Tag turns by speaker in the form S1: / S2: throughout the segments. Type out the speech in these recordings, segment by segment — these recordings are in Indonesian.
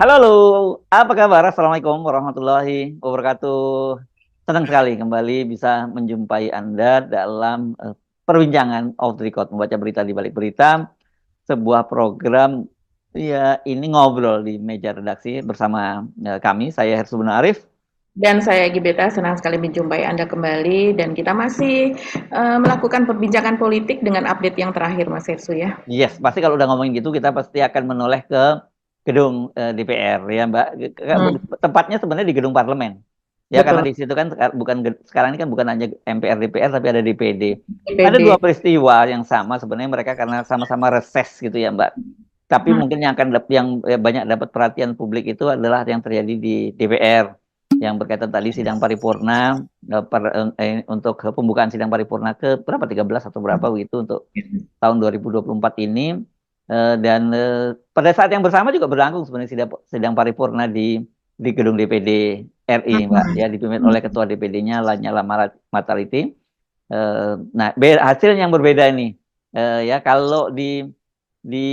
S1: Halo, halo. Apa kabar? Assalamualaikum warahmatullahi wabarakatuh. Senang sekali kembali bisa menjumpai Anda dalam perbincangan off the record, membaca berita di balik berita, sebuah program ya ini ngobrol di meja redaksi bersama kami, saya Hersubun Arif.
S2: Dan saya Gibeta senang sekali menjumpai Anda kembali dan kita masih melakukan perbincangan politik dengan update yang terakhir Mas Hersu ya.
S1: Yes, pasti kalau udah ngomongin gitu kita pasti akan menoleh ke gedung DPR ya, Mbak.
S2: Hmm,
S1: Tepatnya sebenarnya di gedung parlemen. Ya karena
S2: betul.
S1: di situ kan bukan sekarang ini kan bukan hanya MPR DPR tapi ada DPD. Ada dua
S2: DPD.
S1: peristiwa yang sama sebenarnya mereka karena sama-sama reses gitu ya, Mbak. Tapi
S2: Hmm,
S1: mungkin yang akan yang banyak dapat perhatian publik itu adalah yang terjadi di DPR yang berkaitan tadi sidang paripurna untuk pembukaan sidang paripurna ke berapa 13 atau berapa begitu untuk tahun 2024 ini. Dan pada saat yang bersama juga berlangsung sebenarnya sidang paripurna di gedung DPD RI, Mbak, ya dipimpin oleh Ketua DPD-nya Lanyala Mataliti. Nah, hasil yang berbeda ini, ya kalau di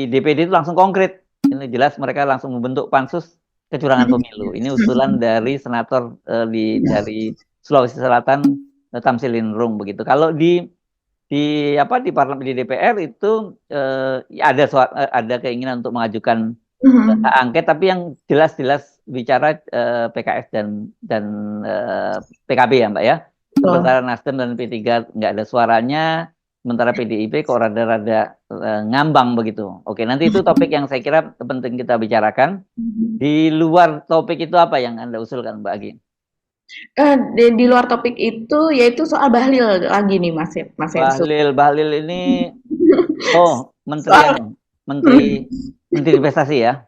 S1: DPD itu langsung konkret, ini jelas mereka langsung membentuk pansus kecurangan pemilu. Ini usulan dari senator dari Sulawesi Selatan, Tamsil Linrung begitu. Kalau di apa di parlemen di DPR itu ada keinginan untuk mengajukan hak angket tapi yang jelas-jelas bicara PKS dan PKB ya Mbak ya.
S2: betul.
S1: Sementara Nasdem dan P3 nggak ada suaranya, sementara PDIP kok rada-rada ngambang begitu. Oke, nanti itu topik yang saya kira penting kita bicarakan. Di luar topik itu apa yang Anda usulkan Mbak Agi?
S2: Di luar topik itu yaitu soal Bahlil lagi nih Mas Hersu.
S1: Bahlil ini menteri
S2: Soal
S1: menteri menteri investasi ya.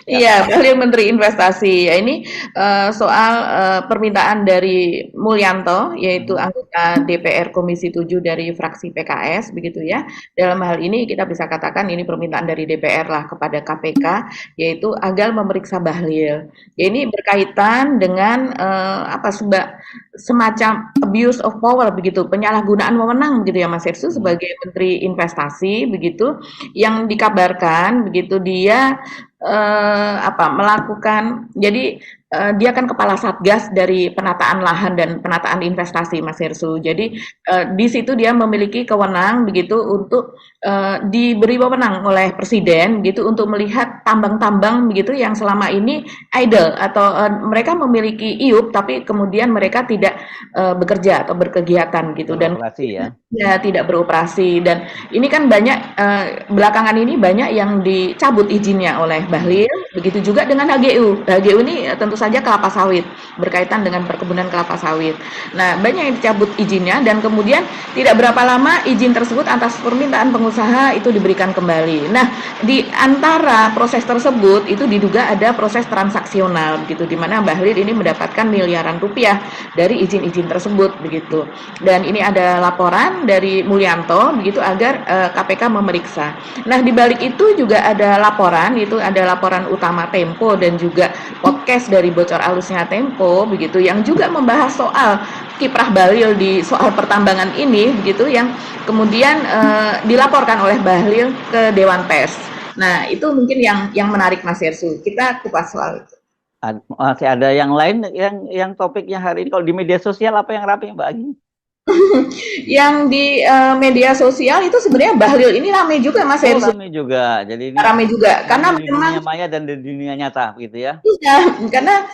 S1: Ya.
S2: Iya, Bahlil Menteri Investasi. Ya ini soal permintaan dari Mulyanto, yaitu
S1: Mhm.
S2: anggota DPR Komisi 7 dari fraksi PKS, begitu ya. Dalam hal ini kita bisa katakan ini permintaan dari DPR lah kepada KPK, yaitu agar memeriksa Bahlil. Ya, ini berkaitan dengan semacam abuse of power begitu, penyalahgunaan wewenang begitu ya Mas Hersu
S1: Mhm.
S2: sebagai Menteri Investasi begitu, yang dikabarkan begitu dia melakukan jadi dia kan kepala satgas dari penataan lahan dan penataan investasi Mas Hersu. Jadi di situ dia memiliki kewenang begitu untuk diberi wewenang oleh presiden gitu untuk melihat tambang-tambang begitu yang selama ini idle atau mereka memiliki iup tapi kemudian mereka tidak bekerja atau berkegiatan gitu dan
S1: Beroperasi ya.
S2: ya tidak beroperasi dan ini kan banyak belakangan ini banyak yang dicabut izinnya oleh Bahlil, begitu juga dengan HGU. HGU ini tentu saja kelapa sawit, berkaitan dengan perkebunan kelapa sawit. Nah, banyak yang dicabut izinnya dan kemudian tidak berapa lama izin tersebut atas permintaan pengusaha itu diberikan kembali. Nah, di antara proses tersebut itu diduga ada proses transaksional begitu di mana Bahlil ini mendapatkan miliaran rupiah dari izin-izin tersebut begitu. Dan ini ada laporan dari Mulyanto begitu agar KPK memeriksa. Nah, di balik itu juga ada laporan, itu ada laporan utama Tempo dan juga podcast dari Bocor Alusnya Tempo begitu yang juga membahas soal kiprah Bahlil di soal pertambangan ini begitu yang kemudian dilaporkan oleh Bahlil ke Dewan Pers. Nah, itu mungkin yang menarik Mas Hersu. Kita kupas soal itu.
S1: Masih ada yang lain yang topiknya hari ini kalau di media sosial apa yang rapi Mbak Agi?
S2: Yang di media sosial itu sebenarnya Bahlil ini ramai juga Mas
S1: Oh,
S2: Hersu.
S1: rame juga. Jadi ini
S2: Ramai juga karena
S1: rame di
S2: memang
S1: dunia maya dan di dunia nyata gitu ya.
S2: iya, karena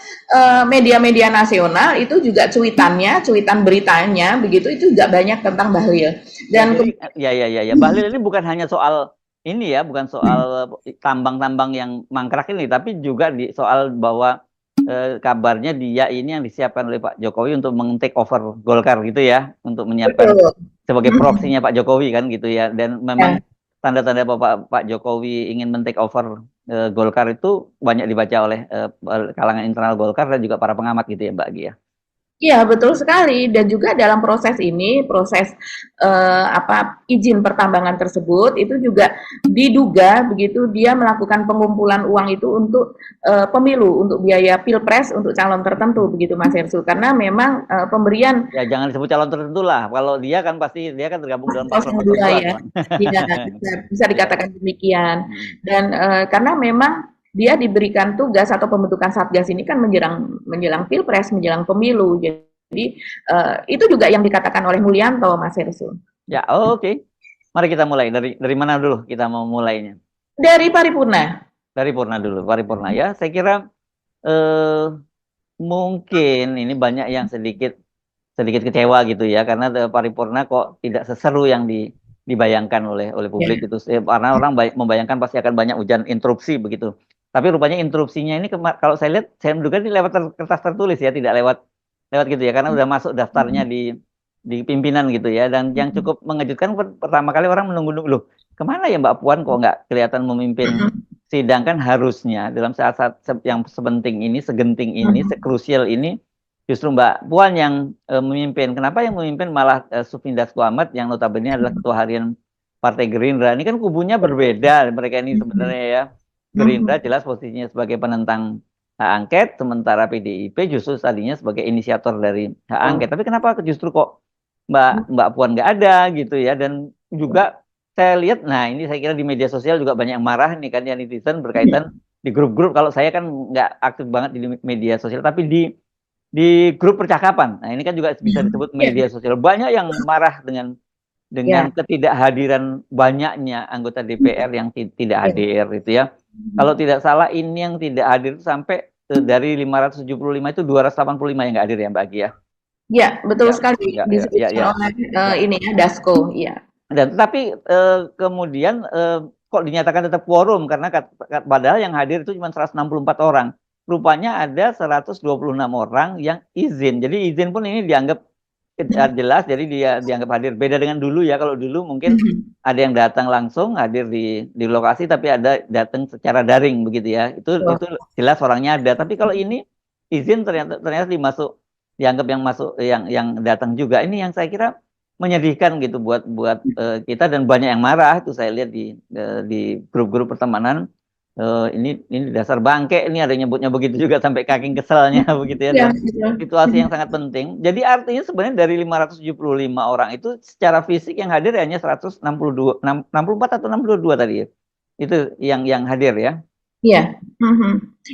S2: media-media nasional itu juga cuitan beritanya begitu itu juga banyak tentang Bahlil.
S1: Ya,
S2: Dan
S1: jadi ya. Bahlil ini bukan hanya soal ini ya, bukan soal tambang-tambang yang mangkrak ini, tapi juga di soal bahwa kabarnya dia ini yang disiapkan oleh Pak Jokowi untuk meng-take over Golkar gitu ya, untuk menyiapkan
S2: betul.
S1: sebagai proksinya Pak Jokowi kan gitu ya. Dan memang
S2: Ya.
S1: tanda-tanda Pak Jokowi ingin men-take over Golkar itu banyak dibaca oleh kalangan internal Golkar dan juga para pengamat gitu ya Mbak Gia. Ya.
S2: Iya, betul sekali. Dan juga dalam proses ini, proses izin pertambangan tersebut itu juga diduga begitu dia melakukan pengumpulan uang itu untuk pemilu, untuk biaya pilpres untuk calon tertentu begitu Mas Hersu. Karena memang pemberian
S1: Ya jangan disebut calon tertentu lah. Kalau dia kan pasti dia kan tergabung dalam paslon
S2: 02
S1: 02
S2: ya.
S1: kan.
S2: Iya, bisa
S1: Ya.
S2: dikatakan demikian.
S1: Hmm.
S2: Dan karena memang dia diberikan tugas atau pembentukan Satgas ini kan menjelang menjelang Pilpres, menjelang pemilu. Jadi itu juga yang dikatakan oleh Mulyanto, Mas Hersul.
S1: Ya, oke. Mari kita mulai dari mana dulu kita mau mulainya?
S2: Dari paripurna.
S1: Dari Purna dulu, paripurna ya. Saya kira eh, mungkin ini banyak yang sedikit sedikit kecewa gitu ya karena paripurna kok tidak seseru yang dibayangkan oleh
S2: Ya.
S1: publik itu. Karena orang membayangkan pasti akan banyak hujan interupsi begitu. Tapi rupanya interupsinya ini kalau saya lihat saya menduga ini lewat kertas tertulis ya, tidak lewat lewat gitu ya karena udah masuk daftarnya di pimpinan gitu ya. Dan yang cukup mengejutkan pertama kali orang menunggu-nunggu loh, kemana ya Mbak Puan kok nggak kelihatan memimpin sidang, kan harusnya dalam saat-saat yang sepenting ini, segenting ini, sekrusial ini justru Mbak Puan yang memimpin. Kenapa yang memimpin malah Sufmi Dasko Ahmad yang notabene adalah ketua harian Partai Gerindra. Ini kan kubunya berbeda mereka ini sebenarnya ya. Gerindra jelas posisinya sebagai penentang hak angket, sementara PDIP justru tadinya sebagai inisiator dari hak angket. Tapi kenapa justru kok Mbak Puan nggak ada gitu ya? Dan juga saya lihat, nah ini saya kira di media sosial juga banyak yang marah nih kan ya, netizen berkaitan di grup-grup. Kalau saya kan nggak aktif banget di media sosial, tapi di grup percakapan. Nah, ini kan juga bisa disebut media sosial. Banyak yang marah dengan ketidakhadiran banyaknya anggota DPR yang tidak hadir gitu ya. Kalau tidak salah ini yang tidak hadir itu sampai dari 575 itu 285 yang nggak hadir ya Mbak Agi ya.
S2: Ya, betul
S1: Ya,
S2: sekali
S1: ya, ya, ya,
S2: disebutkan
S1: ya.
S2: oleh
S1: Ya.
S2: ini ya Dasko, ya.
S1: Dan tapi kemudian kok dinyatakan tetap quorum karena padahal yang hadir itu cuma 164 orang. Rupanya ada 126 orang yang izin. Jadi izin pun ini dianggap jelas, jadi dia dianggap hadir. Beda dengan dulu ya, kalau dulu mungkin ada yang datang langsung hadir di lokasi, tapi ada datang secara daring begitu ya. Itu jelas orangnya ada. Tapi kalau ini izin ternyata dianggap yang masuk yang datang juga. Ini yang saya kira menyedihkan gitu buat kita, dan banyak yang marah itu saya lihat di grup-grup pertemanan. Ini dasar bangke, ini ada nyebutnya begitu juga sampai kaking keselnya begitu ya, dalam situasi yang sangat penting. Jadi artinya sebenarnya dari 575 orang itu secara fisik yang hadir hanya 162, 64 atau 62 tadi ya. Itu yang hadir ya.
S2: Iya,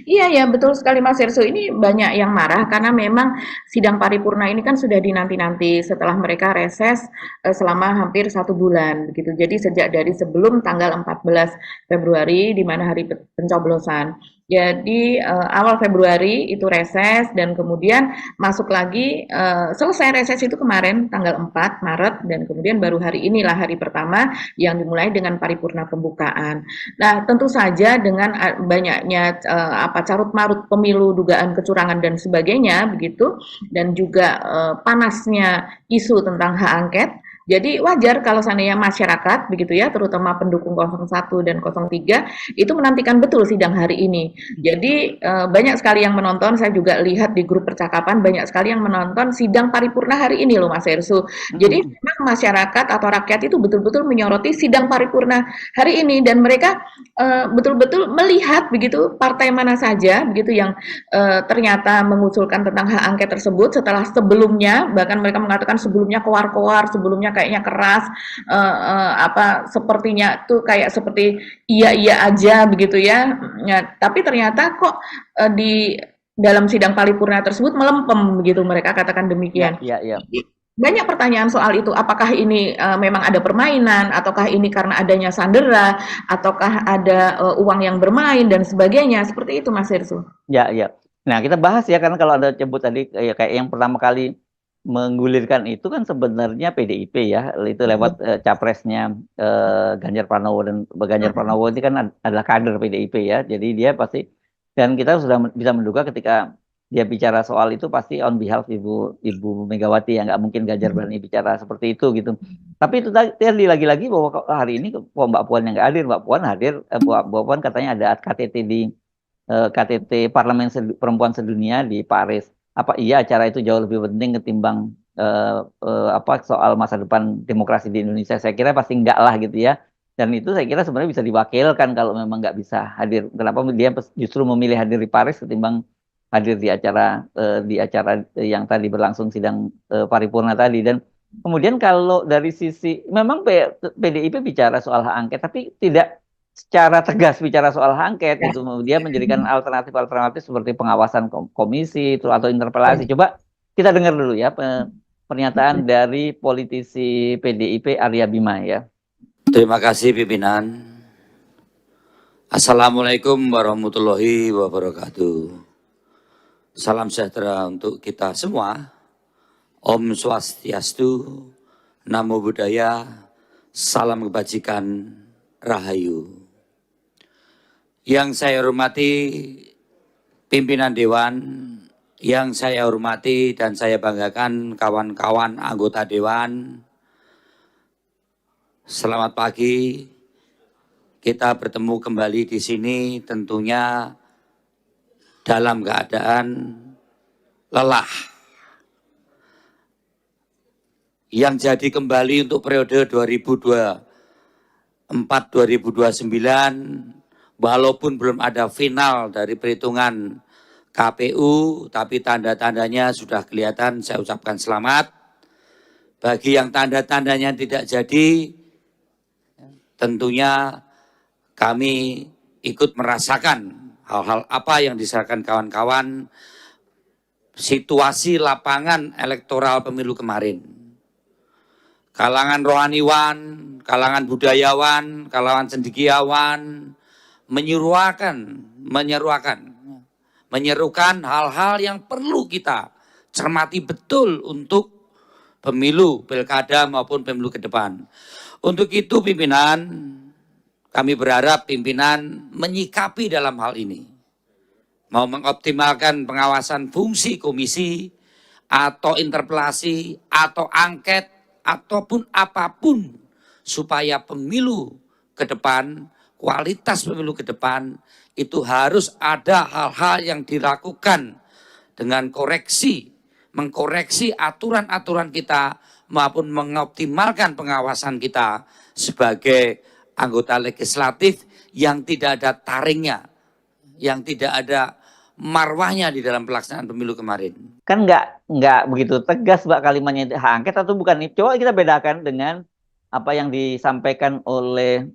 S2: iya ya, betul sekali Mas Herso. Ini banyak yang marah karena memang sidang paripurna ini kan sudah dinanti-nanti setelah mereka reses selama hampir 1 bulan begitu. Jadi sejak dari sebelum tanggal 14 Februari di mana hari pencoblosan. Jadi awal Februari itu reses dan kemudian masuk lagi selesai reses itu kemarin tanggal 4 Maret dan kemudian baru hari inilah hari pertama yang dimulai dengan paripurna pembukaan. Nah, tentu saja dengan banyaknya carut marut pemilu, dugaan kecurangan dan sebagainya begitu, dan juga panasnya isu tentang hak angket. Jadi wajar kalau seandainya masyarakat begitu ya, terutama pendukung 01 dan 03 itu menantikan betul sidang hari ini. Jadi banyak sekali yang menonton, saya juga lihat di grup percakapan banyak sekali yang menonton sidang paripurna hari ini loh Mas Hersu. Jadi memang masyarakat atau rakyat itu betul-betul menyoroti sidang paripurna hari ini dan mereka betul-betul melihat begitu partai mana saja begitu yang ternyata mengusulkan tentang hak angket tersebut setelah sebelumnya, bahkan mereka mengatakan sebelumnya koar-koar, sebelumnya kayaknya keras, sepertinya tuh kayak seperti iya aja begitu ya. Tapi ternyata kok di dalam sidang paripurna tersebut melempem begitu, mereka katakan demikian.
S1: Ya.
S2: Banyak pertanyaan soal itu, apakah ini memang ada permainan, ataukah ini karena adanya sandera, ataukah ada uang yang bermain dan sebagainya, seperti itu Mas Hersu.
S1: Ya. Nah, kita bahas ya, karena kalau ada sebut tadi kayak yang pertama kali menggulirkan itu kan sebenarnya PDIP ya, itu lewat capresnya Ganjar Pranowo, dan Ganjar Pranowo ini kan adalah kader PDIP ya, jadi dia pasti, dan kita sudah bisa menduga ketika dia bicara soal itu pasti on behalf Ibu Megawati ya, nggak mungkin Ganjar berani bicara seperti itu gitu. Tapi itu tadi lagi-lagi bahwa hari ini kok Mbak Puan yang nggak hadir. Mbak Puan hadir, Mbak Puan katanya ada KTT Parlemen Perempuan Sedunia di Paris. Apa iya acara itu jauh lebih penting ketimbang soal masa depan demokrasi di Indonesia? Saya kira pasti enggak lah gitu ya. Dan itu saya kira sebenarnya bisa diwakilkan kalau memang nggak bisa hadir. Kenapa dia justru memilih hadir di Paris ketimbang hadir di acara yang tadi berlangsung sidang paripurna tadi. Dan kemudian kalau dari sisi memang PDIP bicara soal hak angket, tapi tidak secara tegas bicara soal hak angket itu, dia menjadikan alternatif-alternatif seperti pengawasan komisi itu atau interpelasi. Coba kita dengar dulu ya pernyataan dari politisi PDIP Arya Bima ya.
S3: Terima kasih pimpinan. Assalamualaikum warahmatullahi wabarakatuh. Salam sejahtera untuk kita semua. Om Swastiastu, Namo Buddhaya, salam kebajikan, Rahayu. Yang saya hormati pimpinan Dewan, yang saya hormati dan saya banggakan kawan-kawan anggota Dewan. Selamat pagi, kita bertemu kembali di sini tentunya dalam keadaan lelah. Yang jadi kembali untuk periode 2024-2029, walaupun belum ada final dari perhitungan KPU, tapi tanda-tandanya sudah kelihatan, saya ucapkan selamat. Bagi yang tanda-tandanya tidak jadi, tentunya kami ikut merasakan hal-hal apa yang disampaikan kawan-kawan, situasi lapangan elektoral pemilu kemarin. Kalangan rohaniwan, kalangan budayawan, kalangan cendekiawan, menyerukan hal-hal yang perlu kita cermati betul untuk pemilu, pilkada maupun pemilu ke depan. Untuk itu pimpinan, kami berharap pimpinan menyikapi dalam hal ini. Mau mengoptimalkan pengawasan fungsi komisi, atau interpelasi, atau angket, ataupun apapun, supaya pemilu ke depan, kualitas pemilu ke depan, itu harus ada hal-hal yang dilakukan dengan mengkoreksi aturan-aturan kita, maupun mengoptimalkan pengawasan kita sebagai anggota legislatif yang tidak ada taringnya, yang tidak ada marwahnya di dalam pelaksanaan pemilu kemarin.
S1: Kan nggak begitu tegas Mbak kalimatnya hak angket atau bukan nih. Coba kita bedakan dengan apa yang disampaikan oleh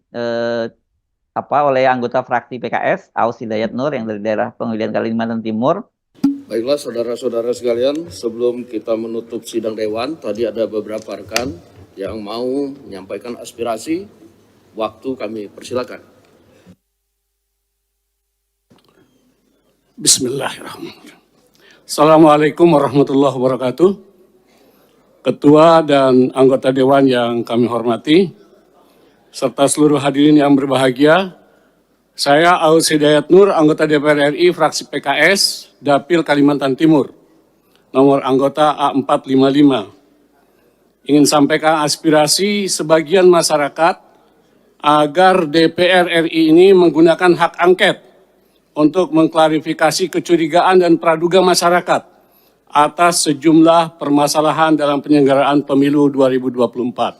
S1: oleh anggota fraksi PKS Aus Hidayat Nur yang dari daerah pemilihan Kalimantan Timur.
S4: Baiklah saudara-saudara sekalian, sebelum kita menutup sidang dewan, tadi ada beberapa rekan yang mau menyampaikan aspirasi, waktu kami persilakan.
S5: Bismillahirrahmanirrahim. Assalamualaikum warahmatullahi wabarakatuh. Ketua dan anggota Dewan yang kami hormati, serta seluruh hadirin yang berbahagia, saya Aus Hidayat Nur, anggota DPR RI, fraksi PKS, Dapil Kalimantan Timur, nomor anggota A455. Ingin sampaikan aspirasi sebagian masyarakat agar DPR RI ini menggunakan hak angket untuk mengklarifikasi kecurigaan dan praduga masyarakat atas sejumlah permasalahan dalam penyelenggaraan pemilu 2024.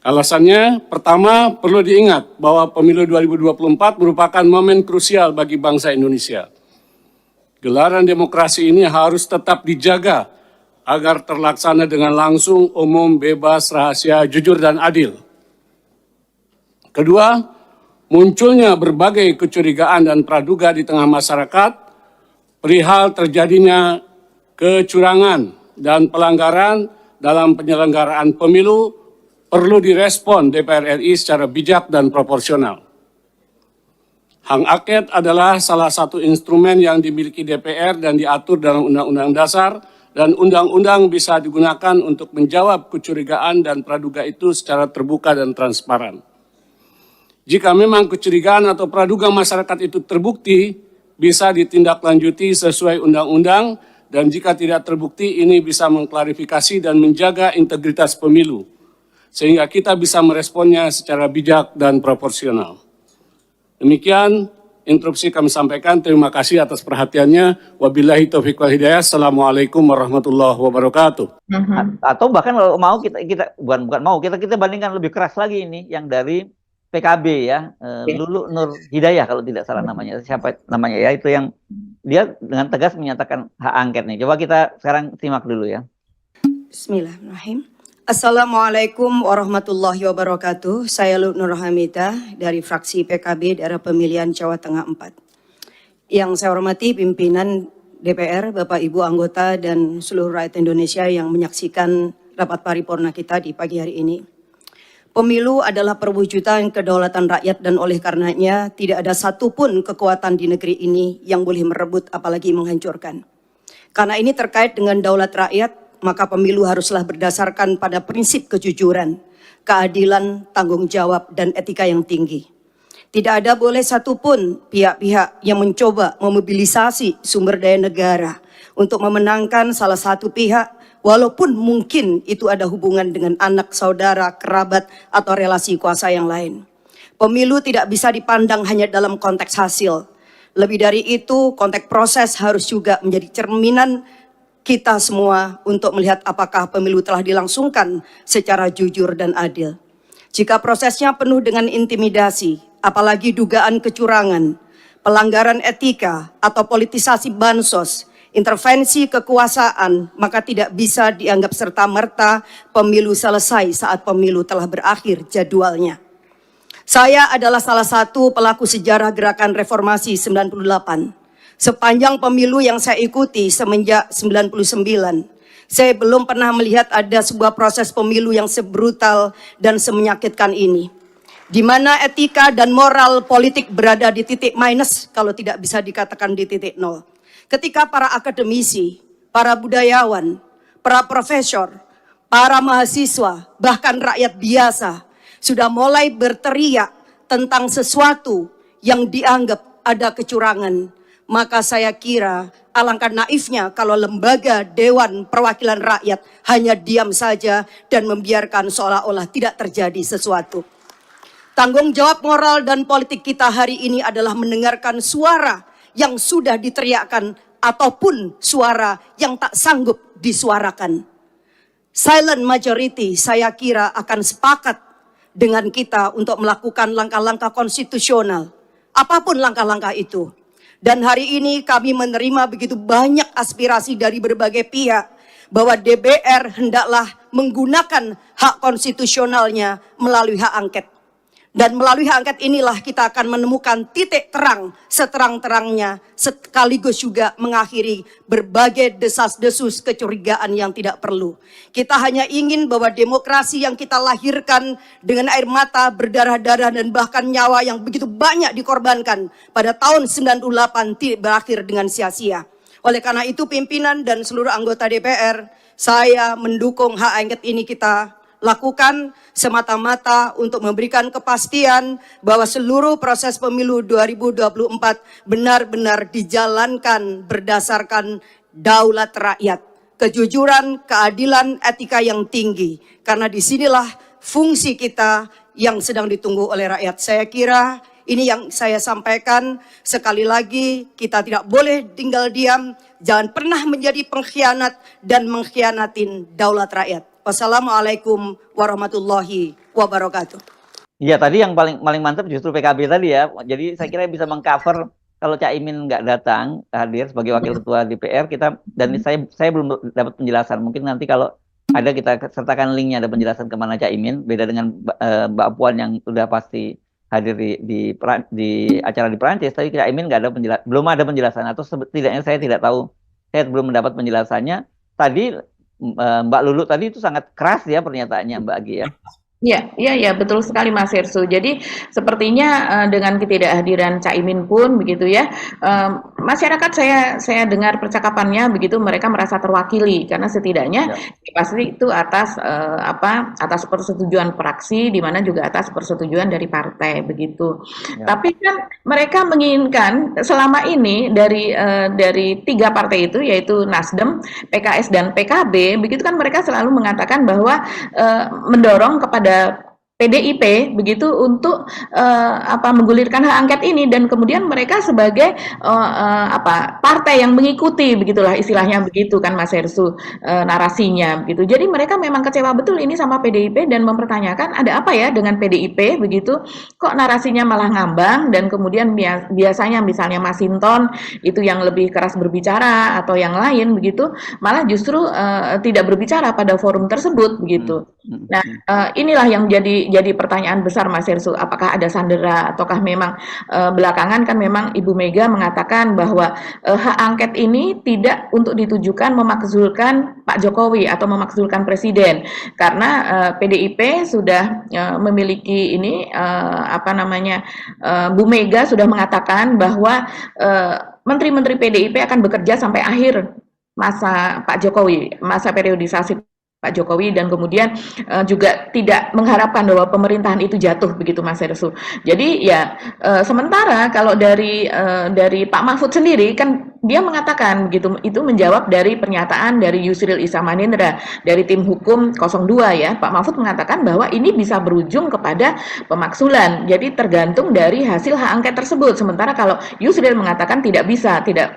S5: Alasannya, pertama, perlu diingat bahwa pemilu 2024 merupakan momen krusial bagi bangsa Indonesia. Gelaran demokrasi ini harus tetap dijaga agar terlaksana dengan langsung, umum, bebas, rahasia, jujur, dan adil. Kedua, munculnya berbagai kecurigaan dan praduga di tengah masyarakat perihal terjadinya kecurangan dan pelanggaran dalam penyelenggaraan pemilu perlu direspon DPR RI secara bijak dan proporsional. Hak angket adalah salah satu instrumen yang dimiliki DPR dan diatur dalam Undang-Undang Dasar, dan undang-undang bisa digunakan untuk menjawab kecurigaan dan praduga itu secara terbuka dan transparan. Jika memang kecurigaan atau praduga masyarakat itu terbukti, bisa ditindaklanjuti sesuai undang-undang, dan jika tidak terbukti, ini bisa mengklarifikasi dan menjaga integritas pemilu, sehingga kita bisa meresponnya secara bijak dan proporsional. Demikian interupsi kami sampaikan. Terima kasih atas perhatiannya. Wabillahi taufiq wal hidayah. Assalamualaikum warahmatullahi wabarakatuh.
S1: Atau bahkan kalau mau kita bandingkan lebih keras lagi ini yang dari PKB ya, Lulu Nur Hidayah kalau tidak salah namanya, siapa namanya ya, itu yang dia dengan tegas menyatakan hak angket nih. Coba kita sekarang simak dulu ya.
S6: Bismillahirrahmanirrahim. Assalamualaikum warahmatullahi wabarakatuh. Saya Nur Hamidah dari fraksi PKB daerah pemilihan Jawa Tengah 4. Yang saya hormati pimpinan DPR, Bapak Ibu anggota dan seluruh rakyat Indonesia yang menyaksikan rapat paripurna kita di pagi hari ini. Pemilu adalah perwujudan kedaulatan rakyat dan oleh karenanya tidak ada satupun kekuatan di negeri ini yang boleh merebut apalagi menghancurkan. Karena ini terkait dengan daulat rakyat, maka pemilu haruslah berdasarkan pada prinsip kejujuran, keadilan, tanggung jawab, dan etika yang tinggi. Tidak ada boleh satupun pihak-pihak yang mencoba memobilisasi sumber daya negara untuk memenangkan salah satu pihak, walaupun mungkin itu ada hubungan dengan anak, saudara, kerabat, atau relasi kuasa yang lain. Pemilu tidak bisa dipandang hanya dalam konteks hasil. Lebih dari itu, konteks proses harus juga menjadi cerminan kita semua untuk melihat apakah pemilu telah dilangsungkan secara jujur dan adil. Jika prosesnya penuh dengan intimidasi, apalagi dugaan kecurangan, pelanggaran etika, atau politisasi bansos, intervensi kekuasaan, maka tidak bisa dianggap serta-merta pemilu selesai saat pemilu telah berakhir jadwalnya. Saya adalah salah satu pelaku sejarah gerakan reformasi 98. Sepanjang pemilu yang saya ikuti semenjak 99, saya belum pernah melihat ada sebuah proses pemilu yang sebrutal dan semenyakitkan ini. Di mana etika dan moral politik berada di titik minus kalau tidak bisa dikatakan di titik nol. Ketika para akademisi, para budayawan, para profesor, para mahasiswa, bahkan rakyat biasa sudah mulai berteriak tentang sesuatu yang dianggap ada kecurangan, maka saya kira alangkah naifnya kalau lembaga Dewan Perwakilan Rakyat hanya diam saja dan membiarkan seolah-olah tidak terjadi sesuatu. Tanggung jawab moral dan politik kita hari ini adalah mendengarkan suara yang sudah diteriakkan ataupun suara yang tak sanggup disuarakan. Silent majority saya kira akan sepakat dengan kita untuk melakukan langkah-langkah konstitusional, apapun langkah-langkah itu. Dan hari ini kami menerima begitu banyak aspirasi dari berbagai pihak bahwa DPR hendaklah menggunakan hak konstitusionalnya melalui hak angket. Dan melalui hak angket inilah kita akan menemukan titik terang seterang-terangnya sekaligus juga mengakhiri berbagai desas-desus kecurigaan yang tidak perlu. Kita hanya ingin bahwa demokrasi yang kita lahirkan dengan air mata, berdarah-darah dan bahkan nyawa yang begitu banyak dikorbankan pada tahun 98 tidak berakhir dengan sia-sia. Oleh karena itu pimpinan dan seluruh anggota DPR, saya mendukung hak angket ini kita lakukan semata-mata untuk memberikan kepastian bahwa seluruh proses pemilu 2024 benar-benar dijalankan berdasarkan daulat rakyat, kejujuran, keadilan, etika yang tinggi. Karena disinilah fungsi kita yang sedang ditunggu oleh rakyat. Saya kira ini yang saya sampaikan. Sekali lagi kita tidak boleh tinggal diam, jangan pernah menjadi pengkhianat dan mengkhianatin daulat rakyat. Wassalamualaikum warahmatullahi wabarakatuh.
S1: Iya, tadi yang paling mantap justru PKB tadi ya. Jadi saya kira bisa mengcover kalau Cak Imin nggak datang hadir sebagai wakil ketua DPR kita, dan saya belum dapat penjelasan. Mungkin nanti kalau ada kita sertakan linknya, ada penjelasan kemana Cak Imin. Beda dengan Mbak Puan yang sudah pasti hadir di acara di Perancis, tapi Cak Imin nggak ada belum ada penjelasan, atau setidaknya saya tidak tahu, saya belum mendapat penjelasannya. Tadi Mbak Lulu tadi itu sangat keras ya pernyataannya Mbak Agi ya.
S2: Iya, betul sekali Mas Hersu. Jadi sepertinya dengan ketidakhadiran Caimin pun begitu ya, masyarakat saya dengar percakapannya begitu mereka merasa terwakili karena setidaknya pasti itu atas atas persetujuan fraksi, di mana juga atas persetujuan dari partai begitu. Tapi kan mereka menginginkan selama ini dari tiga partai itu yaitu Nasdem, PKS dan PKB begitu kan mereka selalu mengatakan bahwa mendorong kepada PDIP begitu untuk menggulirkan hak angket ini, dan kemudian mereka sebagai partai yang mengikuti, begitulah istilahnya begitu kan Mas Hersu, narasinya begitu. Jadi mereka memang kecewa betul ini sama PDIP dan mempertanyakan ada apa ya dengan PDIP begitu, kok narasinya malah ngambang, dan kemudian biasanya misalnya Mas Hinton itu yang lebih keras berbicara atau yang lain begitu, malah justru tidak berbicara pada forum tersebut begitu. Nah, inilah yang jadi pertanyaan besar Mas Hersu, apakah ada sandera ataukah memang belakangan kan memang Ibu Mega mengatakan bahwa hak angket ini tidak untuk ditujukan memakzulkan Pak Jokowi atau memakzulkan Presiden, karena PDIP sudah memiliki ini Bu Mega sudah mengatakan bahwa menteri-menteri PDIP akan bekerja sampai akhir masa Pak Jokowi, masa periodisasi Pak Jokowi, dan kemudian juga tidak mengharapkan bahwa pemerintahan itu jatuh begitu Mas Hersu. Jadi ya sementara kalau dari Pak Mahfud sendiri kan dia mengatakan begitu, itu menjawab dari pernyataan dari Yusril Issamanindra dari tim hukum 02 ya. Pak Mahfud mengatakan bahwa ini bisa berujung kepada pemaksulan. Jadi tergantung dari hasil hak angket tersebut. Sementara kalau Yusril mengatakan tidak bisa, tidak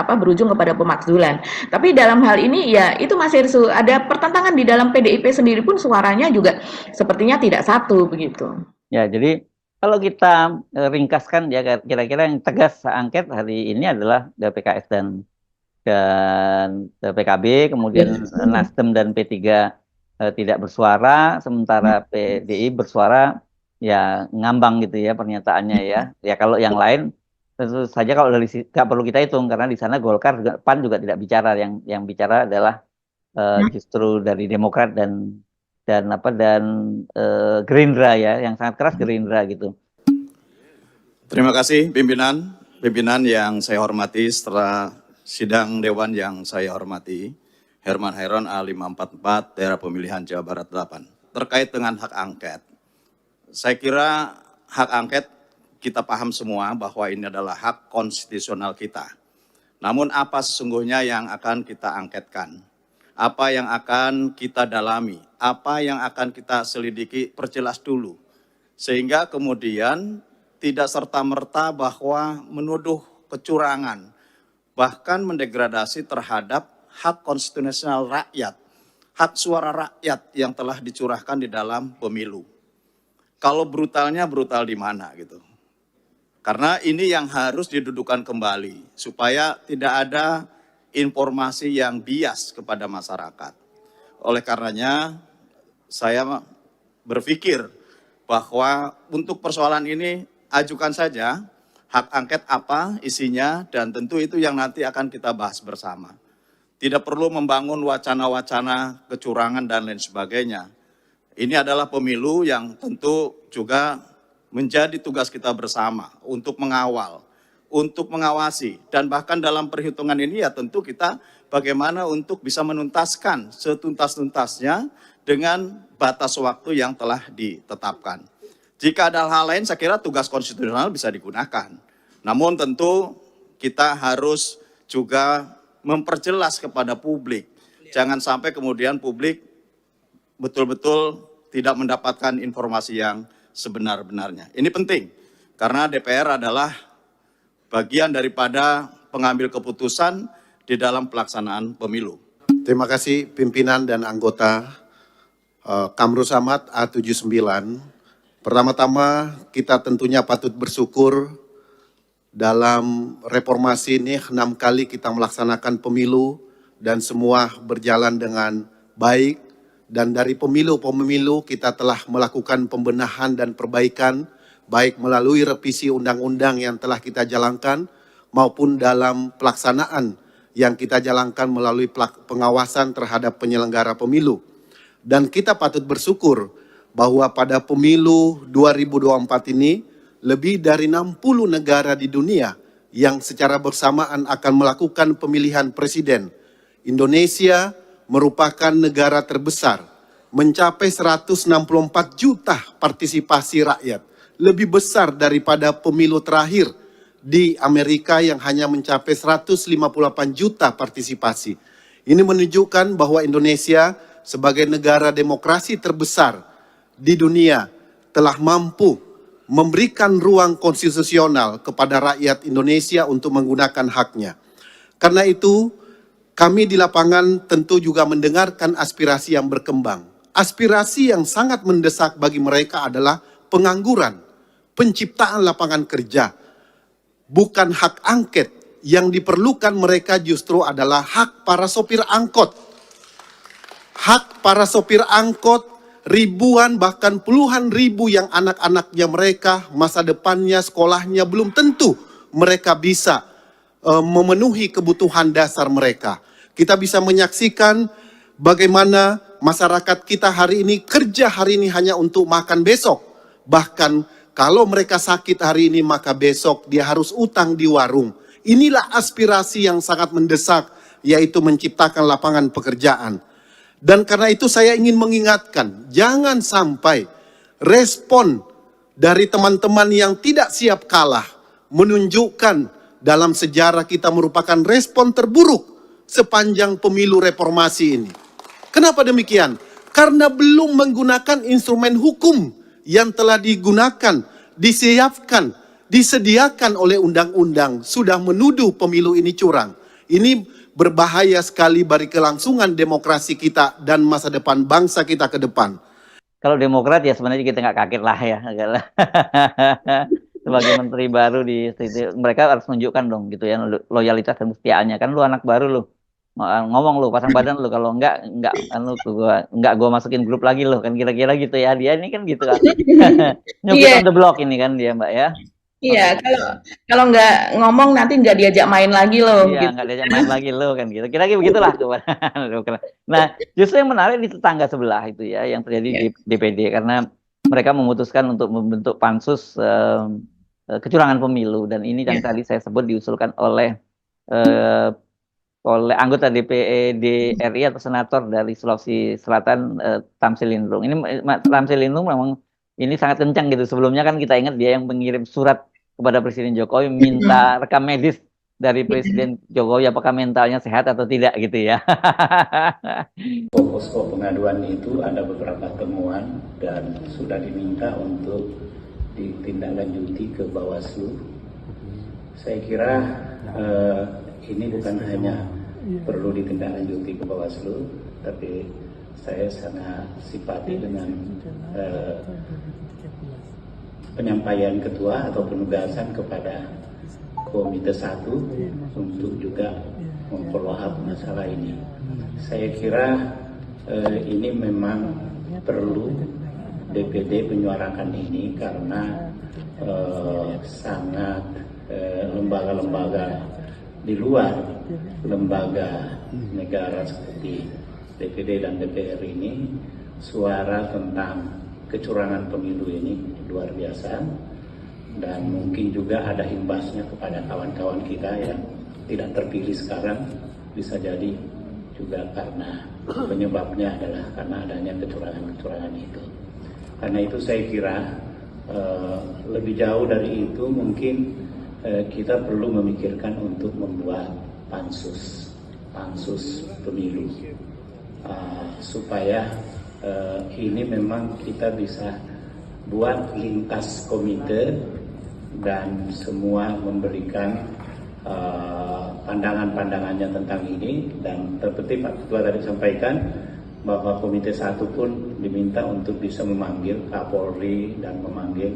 S2: berujung kepada pemaksulan. Tapi dalam hal ini ya itu Mas Hersu, ada pertentangan di dalam PDIP sendiri pun suaranya juga sepertinya tidak satu begitu.
S1: Ya, jadi kalau kita ringkaskan ya, kira-kira yang tegas hak angket hari ini adalah PKS dan PKB, kemudian Nasdem dan P3 tidak bersuara, sementara PDI bersuara, ya ngambang gitu ya pernyataannya ya. Ya kalau yang lain tentu saja kalau dari nggak perlu kita hitung, karena di sana Golkar, PAN juga tidak bicara, yang bicara adalah justru dari Demokrat dan Gerindra ya, yang sangat keras Gerindra gitu.
S7: Terima kasih pimpinan yang saya hormati, setelah sidang dewan yang saya hormati, Herman Hairon A544 daerah pemilihan Jawa Barat 8. Terkait dengan hak angket, saya kira hak angket kita paham semua bahwa ini adalah hak konstitusional kita. Namun apa sesungguhnya yang akan kita angketkan? Apa yang akan kita dalami, apa yang akan kita selidiki, perjelas dulu. Sehingga kemudian tidak serta-merta bahwa menuduh kecurangan, bahkan mendegradasi terhadap hak konstitusional rakyat, hak suara rakyat yang telah dicurahkan di dalam pemilu. Kalau brutalnya brutal di mana gitu. Karena ini yang harus didudukan kembali, supaya tidak ada informasi yang bias kepada masyarakat. Oleh karenanya, saya berpikir bahwa untuk persoalan ini, ajukan saja hak angket apa isinya, dan tentu itu yang nanti akan kita bahas bersama. Tidak perlu membangun wacana-wacana kecurangan dan lain sebagainya. Ini adalah pemilu yang tentu juga menjadi tugas kita bersama untuk mengawal, untuk mengawasi, dan bahkan dalam perhitungan ini ya tentu kita bagaimana untuk bisa menuntaskan setuntas-tuntasnya dengan batas waktu yang telah ditetapkan. Jika ada hal lain, saya kira tugas konstitusional bisa digunakan. Namun tentu kita harus juga memperjelas kepada publik. Jangan sampai kemudian publik betul-betul tidak mendapatkan informasi yang sebenar-benarnya. Ini penting, karena DPR adalah bagian daripada pengambil keputusan di dalam pelaksanaan pemilu.
S8: Terima kasih pimpinan dan anggota Kamru Samad A79. Pertama-tama kita tentunya patut bersyukur dalam reformasi ini 6 kali kita melaksanakan pemilu dan semua berjalan dengan baik, dan dari pemilu-pemilu kita telah melakukan pembenahan dan perbaikan baik melalui revisi undang-undang yang telah kita jalankan maupun dalam pelaksanaan yang kita jalankan melalui pengawasan terhadap penyelenggara pemilu. Dan kita patut bersyukur bahwa pada pemilu 2024 ini lebih dari 60 negara di dunia yang secara bersamaan akan melakukan pemilihan presiden. Indonesia merupakan negara terbesar, mencapai 164 juta partisipasi rakyat. Lebih besar daripada pemilu terakhir di Amerika yang hanya mencapai 158 juta partisipasi. Ini menunjukkan bahwa Indonesia sebagai negara demokrasi terbesar di dunia telah mampu memberikan ruang konstitusional kepada rakyat Indonesia untuk menggunakan haknya. Karena itu, kami di lapangan tentu juga mendengarkan aspirasi yang berkembang. Aspirasi yang sangat mendesak bagi mereka adalah pengangguran, penciptaan lapangan kerja, bukan hak angket. Yang diperlukan mereka justru adalah hak para sopir angkot. Hak para sopir angkot, ribuan bahkan puluhan ribu yang anak-anaknya mereka, masa depannya, sekolahnya belum tentu mereka bisa memenuhi kebutuhan dasar mereka. Kita bisa menyaksikan bagaimana masyarakat kita hari ini kerja hari ini hanya untuk makan besok. Bahkan kalau mereka sakit hari ini maka besok dia harus utang di warung. Inilah aspirasi yang sangat mendesak, yaitu menciptakan lapangan pekerjaan. Dan karena itu saya ingin mengingatkan, jangan sampai respon dari teman-teman yang tidak siap kalah menunjukkan dalam sejarah kita merupakan respon terburuk sepanjang pemilu reformasi ini. Kenapa demikian? Karena belum menggunakan instrumen hukum yang telah digunakan, disiapkan, disediakan oleh undang-undang, sudah menuduh pemilu ini curang. Ini berbahaya sekali bagi kelangsungan demokrasi kita dan masa depan bangsa kita ke depan.
S1: Kalau Demokrat ya sebenarnya kita nggak kaget lah ya. Sebagai menteri baru mereka harus menunjukkan dong gitu ya loyalitas dan kesetiaannya. Kan lu anak baru lu. Ngomong lu, pasang badan lu, kalau enggak gua masukin grup lagi lu, kan kira-kira gitu ya. Dia ini kan gitu kan. Nyukur on the block ini kan dia, Mbak ya.
S2: Iya, kalau nggak ngomong nanti nggak diajak main lagi loh.
S1: Iya,
S2: Gitu.
S1: nggak diajak main lagi lo kan gitu. Kira-kira begitulah. Nah, justru yang menarik di tetangga sebelah itu ya, yang terjadi di DPD, karena mereka memutuskan untuk membentuk pansus kecurangan pemilu, dan ini yang tadi saya sebut diusulkan oleh anggota DPD RI atau senator dari Sulawesi Selatan, Tamsil Lindrung. Ini Tamsil Lindrung memang ini sangat kencang gitu. Sebelumnya kan kita ingat dia yang mengirim surat kepada Presiden Jokowi minta rekam medis dari Presiden Jokowi, apakah mentalnya sehat atau tidak gitu ya.
S9: Posko pengaduan itu ada beberapa temuan dan sudah diminta untuk ditindaklanjuti ke Bawaslu. Saya kira ini bukan hanya perlu ditindaklanjuti ke Bawaslu, tapi saya sangat simpati dengan penyampaian ketua atau penugasan kepada Komite 1 untuk juga memfollow up masalah ini. Saya kira ini memang perlu DPD menyuarakan ini karena sangat lembaga-lembaga di luar lembaga negara seperti DPD dan DPR ini, suara tentang kecurangan pemilu ini luar biasa, dan mungkin juga ada imbasnya kepada kawan-kawan kita yang tidak terpilih sekarang, bisa jadi juga karena penyebabnya adalah karena adanya kecurangan-kecurangan itu. Karena itu saya kira lebih jauh dari itu mungkin kita perlu memikirkan untuk membuat pansus pemilu. Supaya ini memang kita bisa buat lintas komite dan semua memberikan pandangan-pandangannya tentang ini, dan terpenting Pak Ketua tadi sampaikan bahwa Komite 1 pun diminta untuk bisa memanggil Kapolri dan memanggil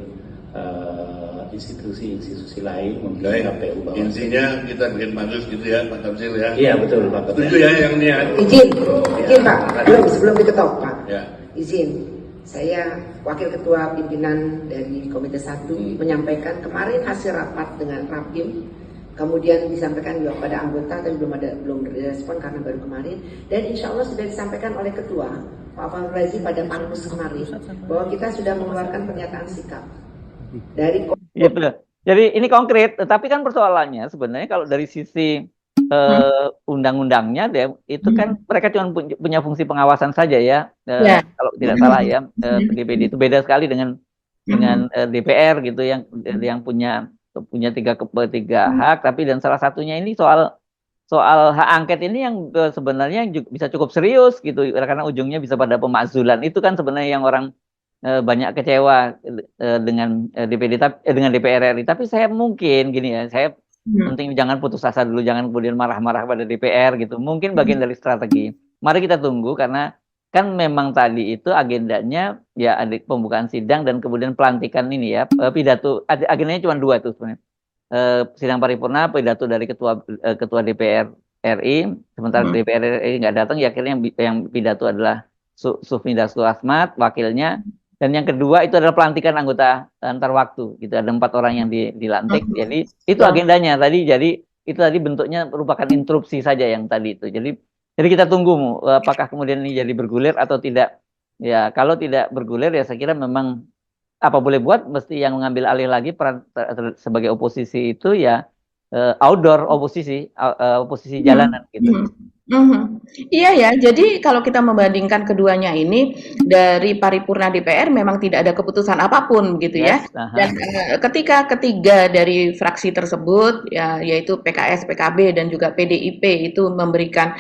S9: institusi-institusi lain, mungkin KPU Bawaslu.
S10: Intinya kita bikin pansus gitu ya Pak Tamsil ya.
S9: Iya betul Pak Ketua.
S10: Setuju ya yang niat.
S11: Izin Pak, sebelum diketok Pak.
S10: Ya.
S11: Izin, saya Wakil Ketua Pimpinan dari Komite 1 menyampaikan kemarin hasil rapat dengan Rapim, kemudian disampaikan juga pada anggota, tapi belum direspon karena baru kemarin, dan insya Allah sudah disampaikan oleh Ketua Pak Fahru Razi pada pansus kemarin bahwa kita sudah mengeluarkan pernyataan sikap dari
S1: gitu. Jadi ini konkret, tapi kan persoalannya sebenarnya kalau dari sisi undang-undangnya itu kan mereka cuma punya fungsi pengawasan saja ya. Kalau tidak salah ya, DPD itu beda sekali dengan DPR gitu yang punya tiga hak, tapi dan salah satunya ini soal hak angket ini yang sebenarnya bisa cukup serius gitu, karena ujungnya bisa pada pemakzulan. Itu kan sebenarnya yang orang banyak kecewa dengan dengan DPR RI. Tapi saya mungkin gini ya, saya penting jangan putus asa dulu, jangan kemudian marah-marah pada DPR gitu. Mungkin bagian dari strategi. Mari kita tunggu karena kan memang tadi itu agendanya ya ada pembukaan sidang dan kemudian pelantikan ini ya pidato. Agendanya cuma 2 tuh sebenarnya. Sidang paripurna, pidato dari ketua DPR RI, sementara DPR RI nggak datang, ya akhirnya yang pidato adalah Sufmi Dasko Ahmad, wakilnya. Dan yang kedua itu adalah pelantikan anggota antar waktu, gitu. Ada 4 orang yang dilantik. Jadi itu agendanya tadi. Jadi itu tadi bentuknya merupakan interupsi saja yang tadi itu. Jadi kita tunggu apakah kemudian ini jadi bergulir atau tidak. Ya kalau tidak bergulir ya saya kira memang apa boleh buat, mesti yang mengambil alih lagi peran sebagai oposisi itu ya outdoor oposisi jalanan gitu.
S2: Iya ya, jadi kalau kita membandingkan keduanya ini dari paripurna DPR memang tidak ada keputusan apapun gitu ya. Dan ketika ketiga dari fraksi tersebut ya, yaitu PKS, PKB dan juga PDIP itu memberikan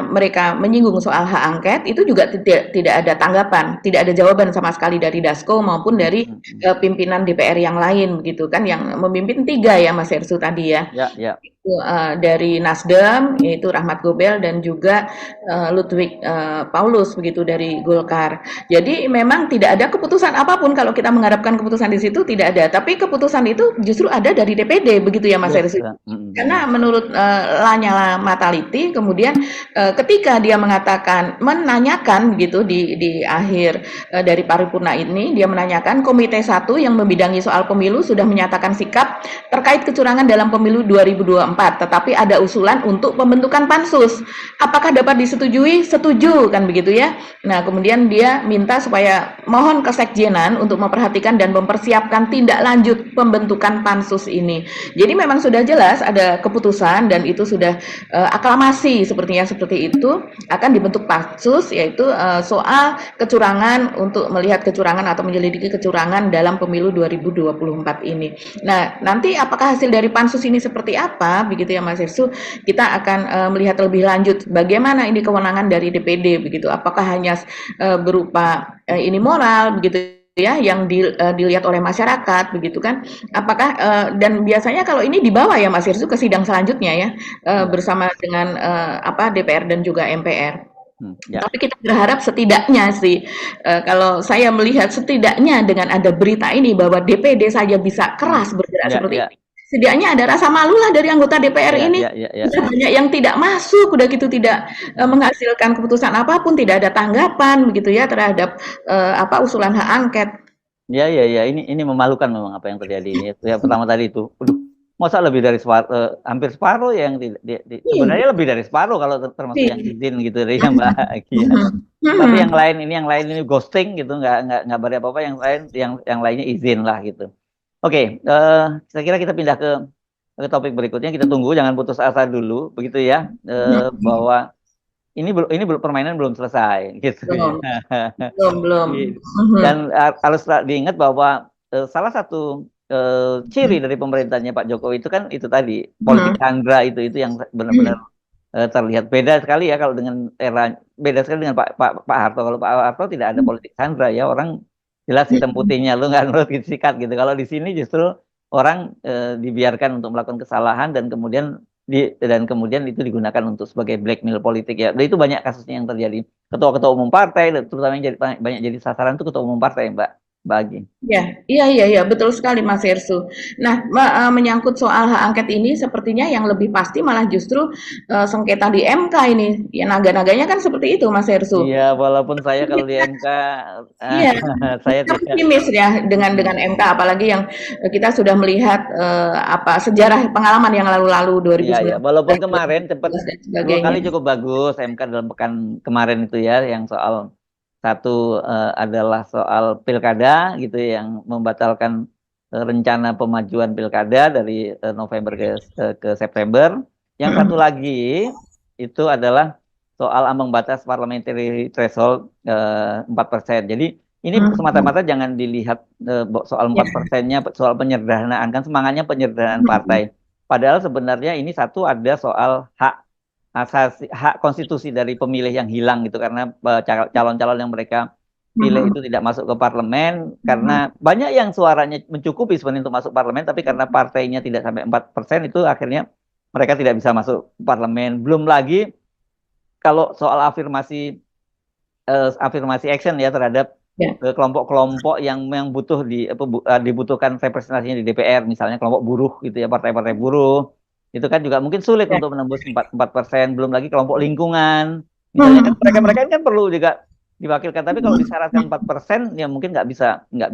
S2: mereka menyinggung soal hak angket, itu juga tidak ada tanggapan, tidak ada jawaban sama sekali dari Dasko maupun dari pimpinan DPR yang lain begitu kan, yang memimpin 3 ya Mas Hersu tadi ya. Dari Nasdem yaitu Rahmat Gobel dan juga Ludwig Paulus begitu dari Golkar. Jadi memang tidak ada keputusan apapun, kalau kita mengharapkan keputusan di situ tidak ada, tapi keputusan itu justru ada dari DPD begitu ya Mas Hersu. Karena menurut Lanyala Mataliti kemudian ketika dia menanyakan gitu di akhir dari paripurna ini, dia menanyakan Komite 1 yang membidangi soal pemilu sudah menyatakan sikap terkait kecurangan dalam pemilu 2024, tetapi ada usulan untuk pembentukan pansus. Apakah dapat disetujui? Setuju kan begitu ya. Nah, kemudian dia minta supaya mohon kesekjenan untuk memperhatikan dan mempersiapkan tindak lanjut pembentukan pansus ini. Jadi memang sudah jelas ada keputusan dan itu sudah aklamasi sepertinya seperti itu, akan dibentuk pansus yaitu soal kecurangan, untuk melihat kecurangan atau menyelidiki kecurangan dalam pemilu 2024 ini. Nah, nanti apakah hasil dari pansus ini seperti apa begitu ya Mas Hersu, kita akan melihat lebih lanjut bagaimana ini kewenangan dari DPD begitu, apakah hanya berupa ini moral begitu ya yang dilihat oleh masyarakat begitu kan, apakah dan biasanya kalau ini dibawa ya Mas Hersu ke sidang selanjutnya ya bersama dengan DPR dan juga MPR. Tapi kita berharap setidaknya sih kalau saya melihat setidaknya dengan ada berita ini bahwa DPD saja bisa keras bergerak seperti ini, setidaknya ada rasa malu lah dari anggota DPR ini. Sudah banyak yang tidak masuk, udah gitu tidak menghasilkan keputusan apapun, tidak ada tanggapan begitu ya terhadap usulan hak angket.
S1: Ya, ini memalukan memang apa yang terjadi ini. Ya, pertama tadi itu, masa lebih dari hampir separuh yang sebenarnya lebih dari separuh kalau termasuk yang izin gitu ya Mbak Aki. Tapi yang lain ini ghosting gitu, nggak beri apa-apa, yang lainnya izin lah gitu. Oke, saya kira kita pindah ke topik berikutnya. Kita tunggu, jangan putus asa dulu, begitu ya, bahwa ini permainan belum selesai, gitu.
S2: Belum.
S1: Dan harus diingat bahwa salah satu ciri dari pemerintahnya Pak Jokowi itu kan itu tadi politik sandra itu yang benar-benar terlihat beda sekali ya kalau dengan beda sekali dengan Pak Harto. Kalau Pak Harto tidak ada politik sandra ya, orang jelas hitam putihnya, lu nggak nurut sikat gitu. Kalau di sini justru orang dibiarkan untuk melakukan kesalahan dan kemudian itu digunakan untuk sebagai blackmail politik ya. Dan itu banyak kasusnya yang terjadi. Ketua-ketua umum partai, terutama yang banyak jadi sasaran itu ketua umum partai, Mbak Agi.
S2: Iya, betul sekali Mas Hersu. Nah, menyangkut soal hak angket ini sepertinya yang lebih pasti malah justru sengketa di MK ini. Ya, naga-naganya kan seperti itu Mas Hersu.
S1: Iya, walaupun saya kalau di MK saya
S2: optimis ya dengan MK, apalagi yang kita sudah melihat sejarah pengalaman yang lalu-lalu 2019.
S1: Iya, walaupun kemarin cepat 2 kali cukup bagus MK dalam pekan kemarin itu ya, yang soal satu adalah soal pilkada gitu yang membatalkan rencana pemajuan pilkada dari November ke September. Yang satu lagi itu adalah soal ambang batas parliamentary threshold 4%. Jadi ini semata-mata jangan dilihat soal 4%-nya soal penyederhanaan, kan semangatnya penyederhanaan partai. Padahal sebenarnya ini satu ada soal hak konstitusi dari pemilih yang hilang gitu, karena calon-calon yang mereka terpilih itu tidak masuk ke parlemen karena banyak yang suaranya mencukupi sebenarnya untuk masuk parlemen, tapi karena partainya tidak sampai 4% itu akhirnya mereka tidak bisa masuk parlemen. Belum lagi kalau soal afirmasi action ya terhadap kelompok-kelompok yang butuh dibutuhkan representasinya di DPR, misalnya kelompok buruh gitu ya, partai-partai buruh. Itu kan juga mungkin sulit untuk menembus 4%, belum lagi kelompok lingkungan. Misalnya kan mereka kan perlu juga diwakilkan, tapi kalau disyaratkan 4% ya mungkin nggak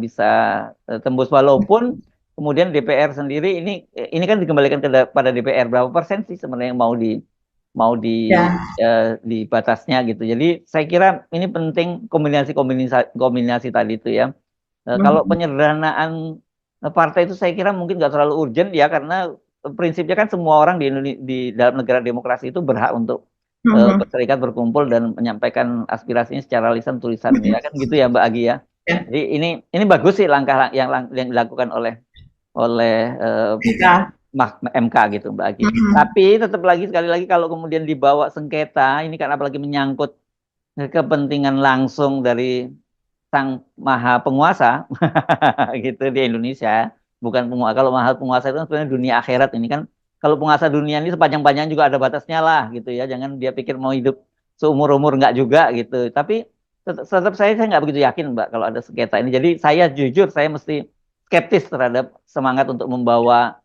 S1: bisa tembus, walaupun kemudian DPR sendiri ini kan dikembalikan pada DPR berapa persen sih sebenarnya yang mau di batasnya gitu. Jadi saya kira ini penting kombinasi tadi itu ya. Kalau penyederhanaan partai itu saya kira mungkin nggak terlalu urgent ya, karena prinsipnya kan semua orang di dalam negara demokrasi itu berhak untuk berserikat, berkumpul dan menyampaikan aspirasinya secara lisan tulisan ya kan gitu ya Mbak Agi ya. Jadi ini bagus sih langkah yang dilakukan oleh MK gitu Mbak Agi. Tapi tetap sekali lagi kalau kemudian dibawa sengketa ini kan apalagi menyangkut kepentingan langsung dari sang maha penguasa gitu di Indonesia, bukan penguasa. Kalau maha penguasa itu kan sebenarnya dunia akhirat, ini kan kalau penguasa dunia ini sepanjang-panjang juga ada batasnya lah gitu ya. Jangan dia pikir mau hidup seumur-umur, nggak juga gitu. Tapi tetap saya nggak begitu yakin Mbak kalau ada sengketa ini. Jadi saya jujur saya mesti skeptis terhadap semangat untuk membawa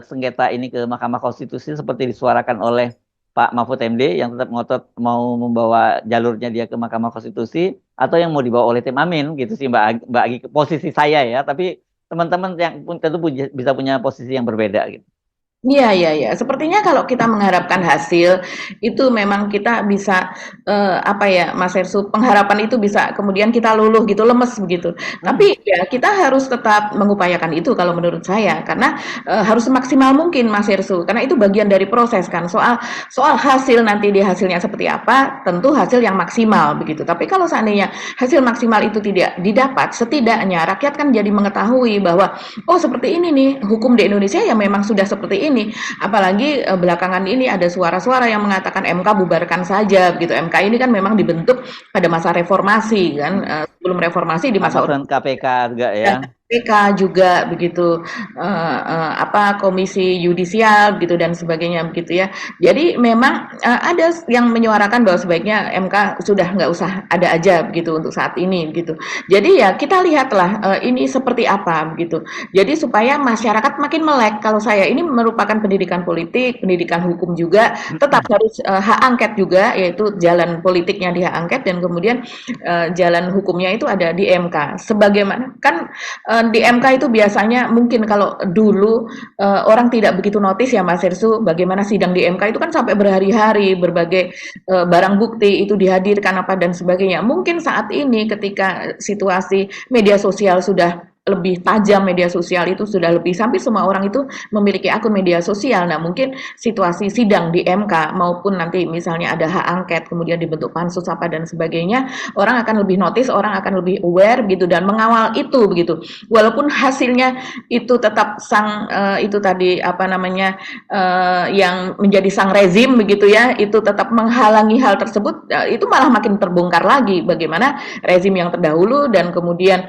S1: sengketa ini ke Mahkamah Konstitusi seperti disuarakan oleh Pak Mahfud MD yang tetap ngotot mau membawa jalurnya dia ke Mahkamah Konstitusi, atau yang mau dibawa oleh tim Amin gitu sih Mbak Agi, posisi saya ya. Tapi teman-teman yang tentu bisa punya posisi yang berbeda gitu.
S2: Iya. Sepertinya kalau kita mengharapkan hasil itu memang kita bisa Mas Hersu, pengharapan itu bisa kemudian kita luluh gitu, lemes begitu. Tapi ya kita harus tetap mengupayakan itu kalau menurut saya, karena harus semaksimal mungkin Mas Hersu, karena itu bagian dari proses kan. Soal hasil nanti hasilnya seperti apa, tentu hasil yang maksimal begitu. Tapi kalau seandainya hasil maksimal itu tidak didapat, setidaknya rakyat kan jadi mengetahui bahwa oh seperti ini nih hukum di Indonesia yang memang sudah seperti ini. Apalagi belakangan ini ada suara-suara yang mengatakan MK bubarkan saja begitu. MK ini kan memang dibentuk pada masa reformasi kan, sebelum reformasi di masa
S1: KPK juga ya.
S2: KPK juga begitu, komisi yudisial gitu dan sebagainya begitu ya. Jadi memang ada yang menyuarakan bahwa sebaiknya MK sudah nggak usah ada aja begitu untuk saat ini gitu. Jadi ya kita lihatlah ini seperti apa begitu. Jadi supaya masyarakat makin melek, kalau saya ini merupakan pendidikan politik, pendidikan hukum juga, tetap harus hak angket juga, yaitu jalan politiknya di hak angket dan kemudian jalan hukumnya itu ada di MK. Sebagaimana kan di MK itu biasanya mungkin kalau dulu orang tidak begitu notice ya Mas Hersu, bagaimana sidang di MK itu kan sampai berhari-hari, berbagai barang bukti itu dihadirkan apa dan sebagainya. Mungkin saat ini ketika situasi media sosial sudah lebih tajam, media sosial itu sudah lebih, sampai semua orang itu memiliki akun media sosial. Nah mungkin situasi sidang di MK maupun nanti misalnya ada hak angket kemudian dibentuk pansus apa dan sebagainya, orang akan lebih notice, orang akan lebih aware gitu dan mengawal itu begitu. Walaupun hasilnya itu tetap itu tadi yang menjadi sang rezim begitu ya, itu tetap menghalangi hal tersebut, itu malah makin terbongkar lagi bagaimana rezim yang terdahulu dan kemudian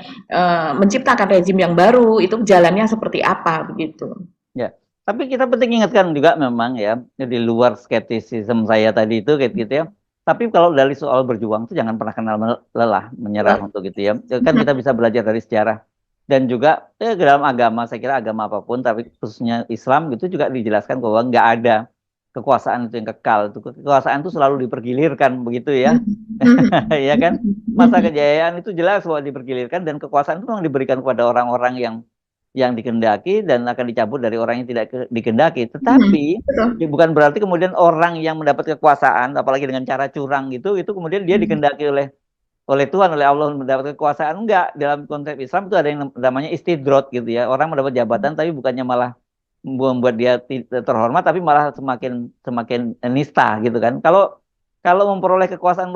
S2: menciptakan rezim yang baru itu jalannya seperti apa begitu.
S1: Ya, tapi kita penting ingatkan juga memang ya, di luar skeptisisme saya tadi itu kayak gitu ya. Tapi kalau dari soal berjuang itu jangan pernah kenal lelah, menyerah untuk gitu ya. Kan kita bisa belajar dari sejarah dan juga dalam agama, saya kira agama apapun, tapi khususnya Islam gitu juga dijelaskan bahwa nggak ada kekuasaan itu yang kekal. Kekuasaan itu selalu dipergilirkan begitu ya. Ya kan? Masa kejayaan itu jelas bahwa dipergilirkan, dan kekuasaan itu memang diberikan kepada orang-orang yang dikehendaki dan akan dicabut dari orang yang tidak dikehendaki. Tetapi bukan berarti kemudian orang yang mendapat kekuasaan apalagi dengan cara curang gitu, itu kemudian dia dikehendaki oleh Tuhan, oleh Allah mendapat kekuasaan. Enggak, dalam konsep Islam itu ada yang namanya istidrot gitu ya. Orang mendapat jabatan tapi bukannya malah membuat dia terhormat, tapi malah semakin nista gitu kan. Kalau memperoleh kekuasaan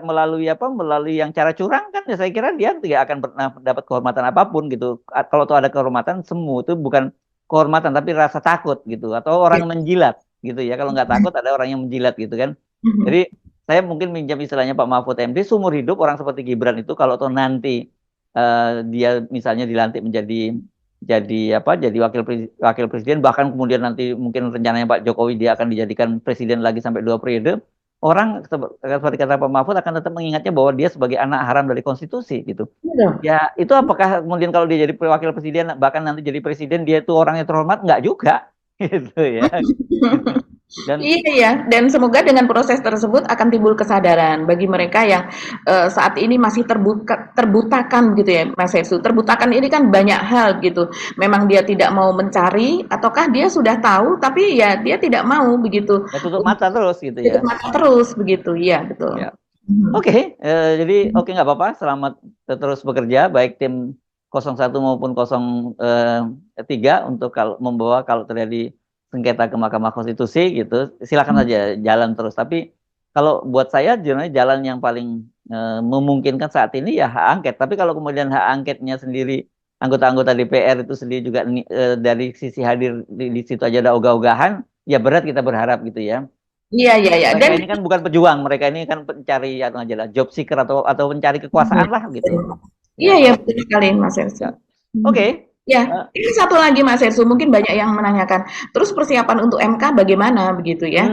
S1: melalui yang cara curang kan, ya saya kira dia tidak akan pernah dapat kehormatan apapun gitu. Kalau tuh ada kehormatan, semu itu bukan kehormatan tapi rasa takut gitu, atau orang menjilat gitu ya. Kalau nggak takut ada orang yang menjilat gitu kan. Jadi saya mungkin minjam istilahnya Pak Mahfud MD, seumur hidup orang seperti Gibran itu kalau toh nanti dia misalnya dilantik jadi wakil presiden, bahkan kemudian nanti mungkin rencananya Pak Jokowi dia akan dijadikan presiden lagi sampai 2 periode, orang seperti kata Pak Mahfud akan tetap mengingatnya bahwa dia sebagai anak haram dari konstitusi gitu. Ya itu apakah kemudian kalau dia jadi wakil presiden bahkan nanti jadi presiden dia itu orangnya terhormat? Enggak juga gitu ya. Dan
S2: Iya ya, dan semoga dengan proses tersebut akan timbul kesadaran bagi mereka yang saat ini masih terbutakan gitu ya, Mas Hersu. Terbutakan ini kan banyak hal gitu. Memang dia tidak mau mencari, ataukah dia sudah tahu tapi ya dia tidak mau begitu.
S1: ya tutup mata terus gitu ya.
S2: Tutup mata terus begitu, iya betul.
S1: Ya. Oke, jadi oke nggak apa-apa. Selamat terus bekerja baik tim 01 maupun 03 untuk membawa kalau terjadi sengketa ke Mahkamah Konstitusi gitu, silakan saja jalan terus. Tapi kalau buat saya jalan yang paling memungkinkan saat ini ya hak angket. Tapi kalau kemudian hak angketnya sendiri anggota-anggota DPR itu sendiri juga dari sisi hadir di situ aja ada ogah-ogahan, ya berat kita berharap gitu ya.
S2: Iya.
S1: Mereka
S2: Dan
S1: ini kan bukan pejuang, mereka ini kan pencari job seeker atau pencari kekuasaan lah gitu.
S2: iya betul sekali Mas Hersu.
S1: Oke.
S2: Ya, ini satu lagi Mas Hersu, mungkin banyak yang menanyakan, terus persiapan untuk MK bagaimana begitu ya?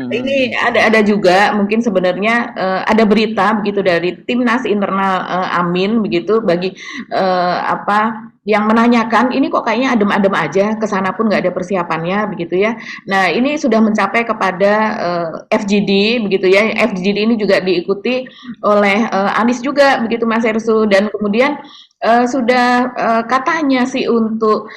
S2: Ini ada juga mungkin sebenarnya ada berita begitu dari Timnas Internal Amin begitu bagi yang menanyakan ini kok kayaknya adem-adem aja, kesana pun nggak ada persiapannya begitu ya. Nah ini sudah mencapai kepada FGD begitu ya. FGD ini juga diikuti oleh Anies juga begitu Mas Hersu, dan kemudian sudah katanya sih untuk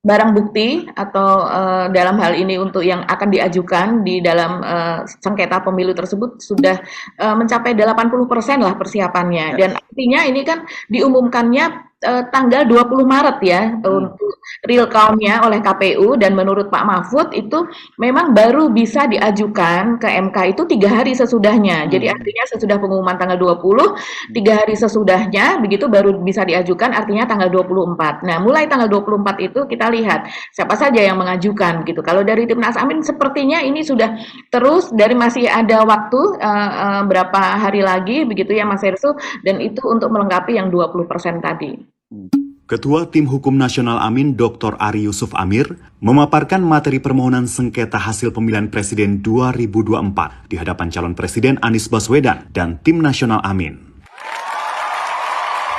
S2: barang bukti atau dalam hal ini untuk yang akan diajukan di dalam sengketa pemilu tersebut sudah mencapai 80% lah persiapannya. Dan artinya ini kan diumumkannya tanggal 20 Maret ya untuk real count-nya oleh KPU, dan menurut Pak Mahfud itu memang baru bisa diajukan ke MK itu 3 hari sesudahnya. Jadi artinya sesudah pengumuman tanggal 20, 3 hari sesudahnya begitu baru bisa diajukan, artinya tanggal 24. Nah, mulai tanggal 24 itu kita lihat siapa saja yang mengajukan gitu. Kalau dari Timnas Amin sepertinya ini sudah terus, dari masih ada waktu berapa hari lagi begitu ya Mas Hersu, dan itu untuk melengkapi yang 20% tadi.
S12: Ketua Tim Hukum Nasional Amin Dr. Ari Yusuf Amir memaparkan materi permohonan sengketa hasil pemilihan presiden 2024 di hadapan calon presiden Anies Baswedan dan Tim Nasional Amin.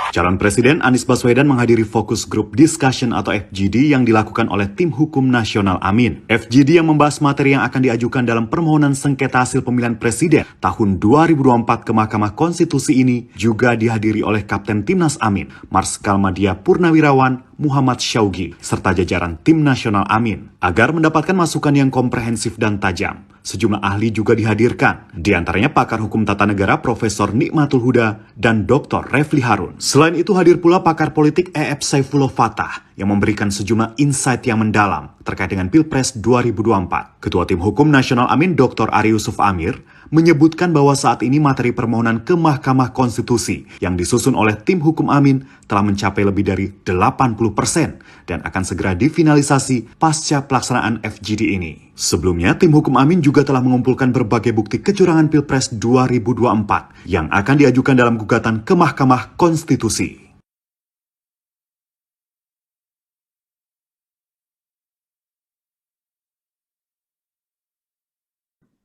S12: Calon Presiden Anies Baswedan menghadiri Focus Group Discussion atau FGD yang dilakukan oleh Tim Hukum Nasional Amin. FGD yang membahas materi yang akan diajukan dalam permohonan sengketa hasil pemilihan presiden tahun 2024 ke Mahkamah Konstitusi ini juga dihadiri oleh Kapten Timnas Amin, Marskal Madya Purnawirawan Muhammad Syaugi, serta jajaran Tim Nasional Amin. Agar mendapatkan masukan yang komprehensif dan tajam, sejumlah ahli juga dihadirkan, di antaranya pakar hukum tata negara Profesor Nikmatul Huda dan Dr. Refli Harun. Selain itu hadir pula pakar politik E.F. Saifullah Fatah yang memberikan sejumlah insight yang mendalam terkait dengan Pilpres 2024. Ketua Tim Hukum Nasional Amin Dr. Ari Yusuf Amir menyebutkan bahwa saat ini materi permohonan ke Mahkamah Konstitusi yang disusun oleh Tim Hukum Amin telah mencapai lebih dari 80% dan akan segera difinalisasi pasca pelaksanaan FGD ini. Sebelumnya, Tim Hukum Amin juga telah mengumpulkan berbagai bukti kecurangan Pilpres 2024 yang akan diajukan dalam gugatan ke Mahkamah Konstitusi.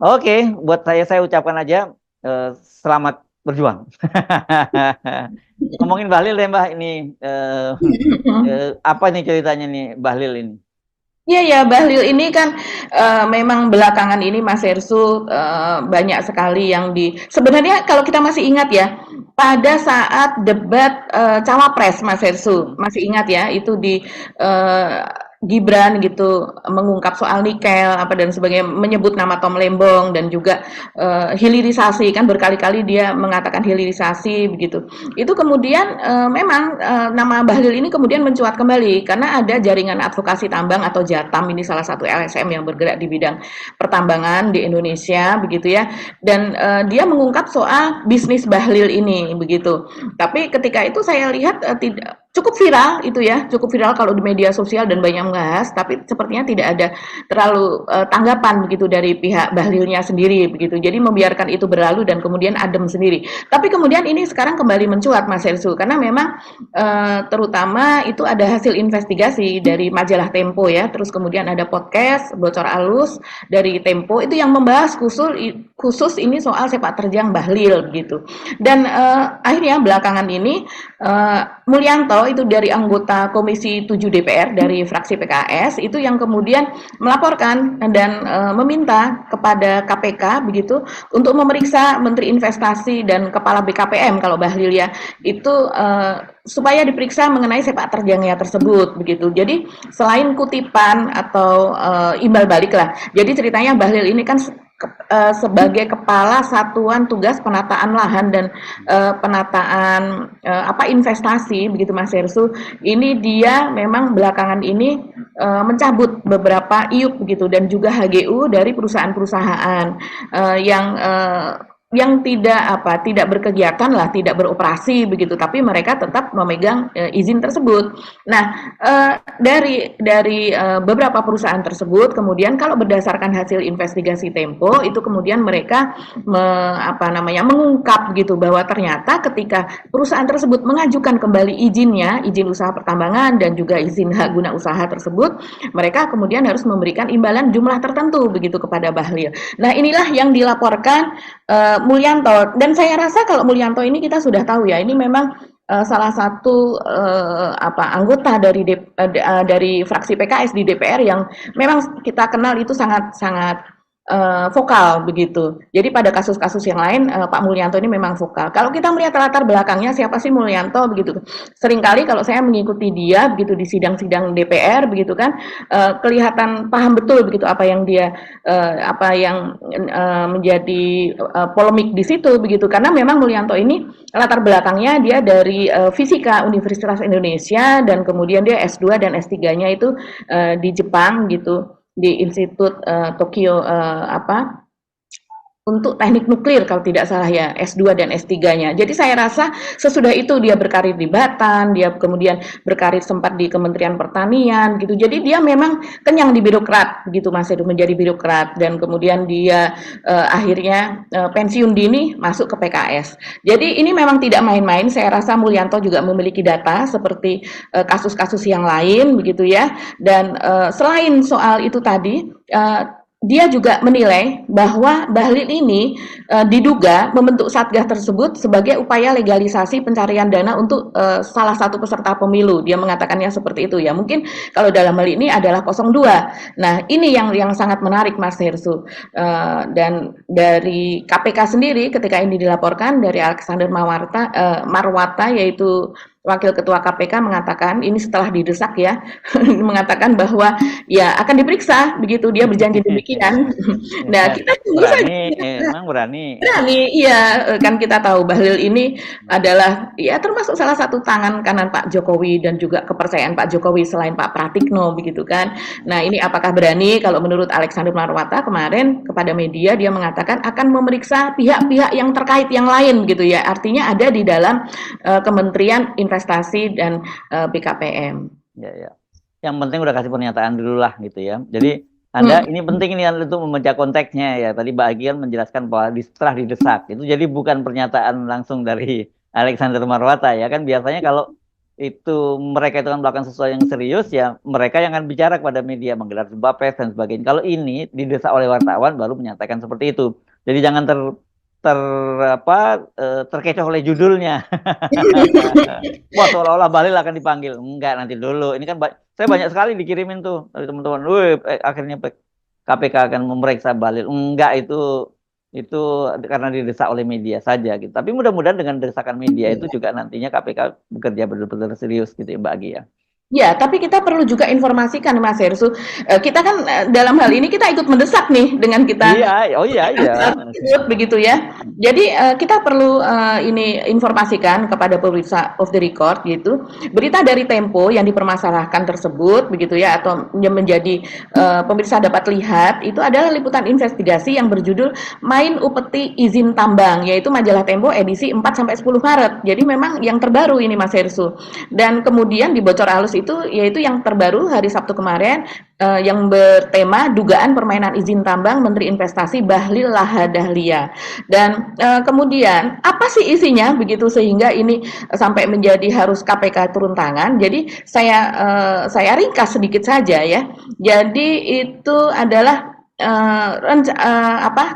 S1: Oke, buat saya ucapkan aja selamat berjuang. Ngomongin Bahlil deh Mbak, ini apa nih ceritanya nih Bahlil ini?
S2: Iya, Bahlil ini kan memang belakangan ini Mas Hersu banyak sekali yang sebenarnya kalau kita masih ingat ya, pada saat debat Cawapres Mas Hersu, masih ingat ya, itu di Gibran gitu mengungkap soal nikel apa dan sebagainya, menyebut nama Tom Lembong dan juga hilirisasi, kan berkali-kali dia mengatakan hilirisasi begitu. Itu kemudian memang nama Bahlil ini kemudian mencuat kembali karena ada jaringan advokasi tambang atau Jatam, ini salah satu LSM yang bergerak di bidang pertambangan di Indonesia begitu ya, dan dia mengungkap soal bisnis Bahlil ini begitu. Tapi ketika itu saya lihat cukup viral itu ya, cukup viral kalau di media sosial dan banyak membahas, tapi sepertinya tidak ada terlalu tanggapan begitu dari pihak Bahlilnya sendiri begitu. Jadi membiarkan itu berlalu dan kemudian adem sendiri. Tapi kemudian ini sekarang kembali mencuat Mas Hersu, karena memang terutama itu ada hasil investigasi dari majalah Tempo ya, terus kemudian ada podcast bocor alus dari Tempo itu yang membahas khusus ini soal sepak terjang Bahlil begitu. Dan akhirnya belakangan ini Mulyanto itu dari anggota Komisi 7 DPR dari fraksi PKS itu yang kemudian melaporkan dan meminta kepada KPK begitu untuk memeriksa Menteri Investasi dan Kepala BKPM kalau Bahlil ya itu supaya diperiksa mengenai sepak terjangnya tersebut begitu. Jadi selain kutipan atau imbal balik lah. Jadi ceritanya Bahlil ini kan sebagai kepala Satuan Tugas Penataan Lahan dan penataan investasi begitu Mas Hersu, ini dia memang belakangan ini mencabut beberapa IUP begitu dan juga HGU dari perusahaan-perusahaan yang tidak berkegiatan lah, tidak beroperasi begitu, tapi mereka tetap memegang izin tersebut. Nah, dari beberapa perusahaan tersebut, kemudian kalau berdasarkan hasil investigasi Tempo, itu kemudian mereka mengungkap gitu bahwa ternyata ketika perusahaan tersebut mengajukan kembali izinnya, izin usaha pertambangan dan juga izin hak guna usaha tersebut, mereka kemudian harus memberikan imbalan jumlah tertentu begitu kepada Bahlil. Nah, inilah yang dilaporkan Mulyanto, dan saya rasa kalau Mulyanto ini kita sudah tahu ya, ini memang salah satu anggota dari fraksi PKS di DPR yang memang kita kenal itu sangat vokal begitu. Jadi pada kasus-kasus yang lain Pak Mulyanto ini memang vokal. Kalau kita melihat latar belakangnya siapa sih Mulyanto begitu. Seringkali kalau saya mengikuti dia begitu di sidang-sidang DPR begitu kan kelihatan paham betul begitu apa yang dia menjadi polemik di situ begitu, karena memang Mulyanto ini latar belakangnya dia dari Fisika Universitas Indonesia dan kemudian dia S2 dan S3-nya itu di Jepang gitu, di Institut Tokyo untuk teknik nuklir kalau tidak salah ya, S2 dan S3-nya. Jadi saya rasa sesudah itu dia berkarir di Batan, dia kemudian berkarir sempat di Kementerian Pertanian gitu. Jadi dia memang kenyang di birokrat begitu Mas Edu, menjadi birokrat, dan kemudian dia akhirnya pensiun dini masuk ke PKS. Jadi ini memang tidak main-main. Saya rasa Mulyanto juga memiliki data seperti kasus-kasus yang lain begitu ya. Dan selain soal itu tadi, dia juga menilai bahwa Bahlil ini diduga membentuk satgas tersebut sebagai upaya legalisasi pencarian dana untuk salah satu peserta pemilu. Dia mengatakannya seperti itu ya. Mungkin kalau dalam hal ini adalah 02. Nah, ini yang sangat menarik Mas Hersu. Dan dari KPK sendiri ketika ini dilaporkan dari Alexander Marwata yaitu Wakil Ketua KPK mengatakan, ini setelah didesak ya, mengatakan bahwa ya akan diperiksa begitu, dia berjanji demikian. Nah, kita tunggu saja.
S1: Emang berani.
S2: Berani, iya, kan kita tahu Bahlil ini adalah ya termasuk salah satu tangan kanan Pak Jokowi dan juga kepercayaan Pak Jokowi selain Pak Pratikno begitu kan. Nah, ini apakah berani? Kalau menurut Alexander Marwata kemarin kepada media dia mengatakan akan memeriksa pihak-pihak yang terkait yang lain gitu ya. Artinya ada di dalam Kementerian Investasi dan BKPM.
S1: Ya. Yang penting udah kasih pernyataan dulu lah gitu ya. Jadi Anda ini penting ini untuk membaca konteksnya ya. Tadi Mbak Agi menjelaskan bahwa setelah didesak itu jadi bukan pernyataan langsung dari Alexander Marwata ya kan. Biasanya kalau itu mereka itu kan melakukan sesuatu yang serius ya, mereka yang akan bicara kepada media, menggelar jumpa pers dan sebagainya. Kalau ini didesak oleh wartawan baru menyatakan seperti itu. Jadi jangan terkecoh oleh judulnya. Wah, seolah-olah Bahlil akan dipanggil. Enggak, nanti dulu. Ini kan saya banyak sekali dikirimin tuh dari teman-teman. Akhirnya KPK akan memeriksa Bahlil. Enggak, itu karena didesak oleh media saja gitu. Tapi mudah-mudahan dengan desakan media itu juga nantinya KPK bekerja betul-betul serius gitu ya Mbak Agi ya.
S2: Ya, tapi kita perlu juga informasikan Mas Hersу, kita kan dalam hal ini kita ikut mendesak nih dengan kita
S1: Iya, oh iya, iya.
S2: begitu ya. Jadi kita perlu ini informasikan kepada pemirsa off the record gitu. Berita dari Tempo yang dipermasalahkan tersebut begitu ya, atau yang menjadi pemirsa dapat lihat itu adalah liputan investigasi yang berjudul Main Upeti Izin Tambang, yaitu majalah Tempo edisi 4 sampai 10 Maret. Jadi memang yang terbaru ini Mas Herssu. Dan kemudian di Bocor Halus itu yaitu yang terbaru hari Sabtu kemarin yang bertema dugaan permainan izin tambang Menteri Investasi Bahlil Lahadalia. Dan kemudian apa sih isinya begitu sehingga ini sampai menjadi harus KPK turun tangan. Jadi saya ringkas sedikit saja ya. Jadi itu adalah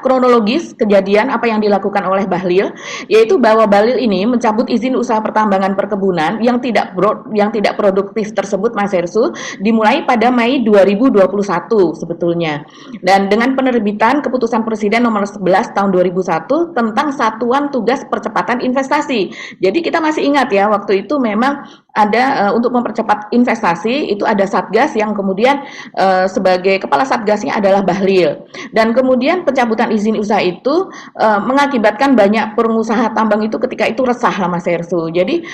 S2: kronologis kejadian apa yang dilakukan oleh Bahlil, yaitu bahwa Bahlil ini mencabut izin usaha pertambangan perkebunan yang tidak produktif tersebut Mas Herssu dimulai pada Mei 2021 sebetulnya. Dan dengan penerbitan keputusan Presiden nomor 11 tahun 2001 tentang Satuan Tugas Percepatan Investasi. Jadi kita masih ingat ya, waktu itu memang ada untuk mempercepat investasi itu ada Satgas yang kemudian sebagai kepala Satgasnya adalah Bahlil. Dan kemudian pencabutan izin usaha itu mengakibatkan banyak pengusaha tambang itu ketika itu resah lah Mas Herssu. Jadi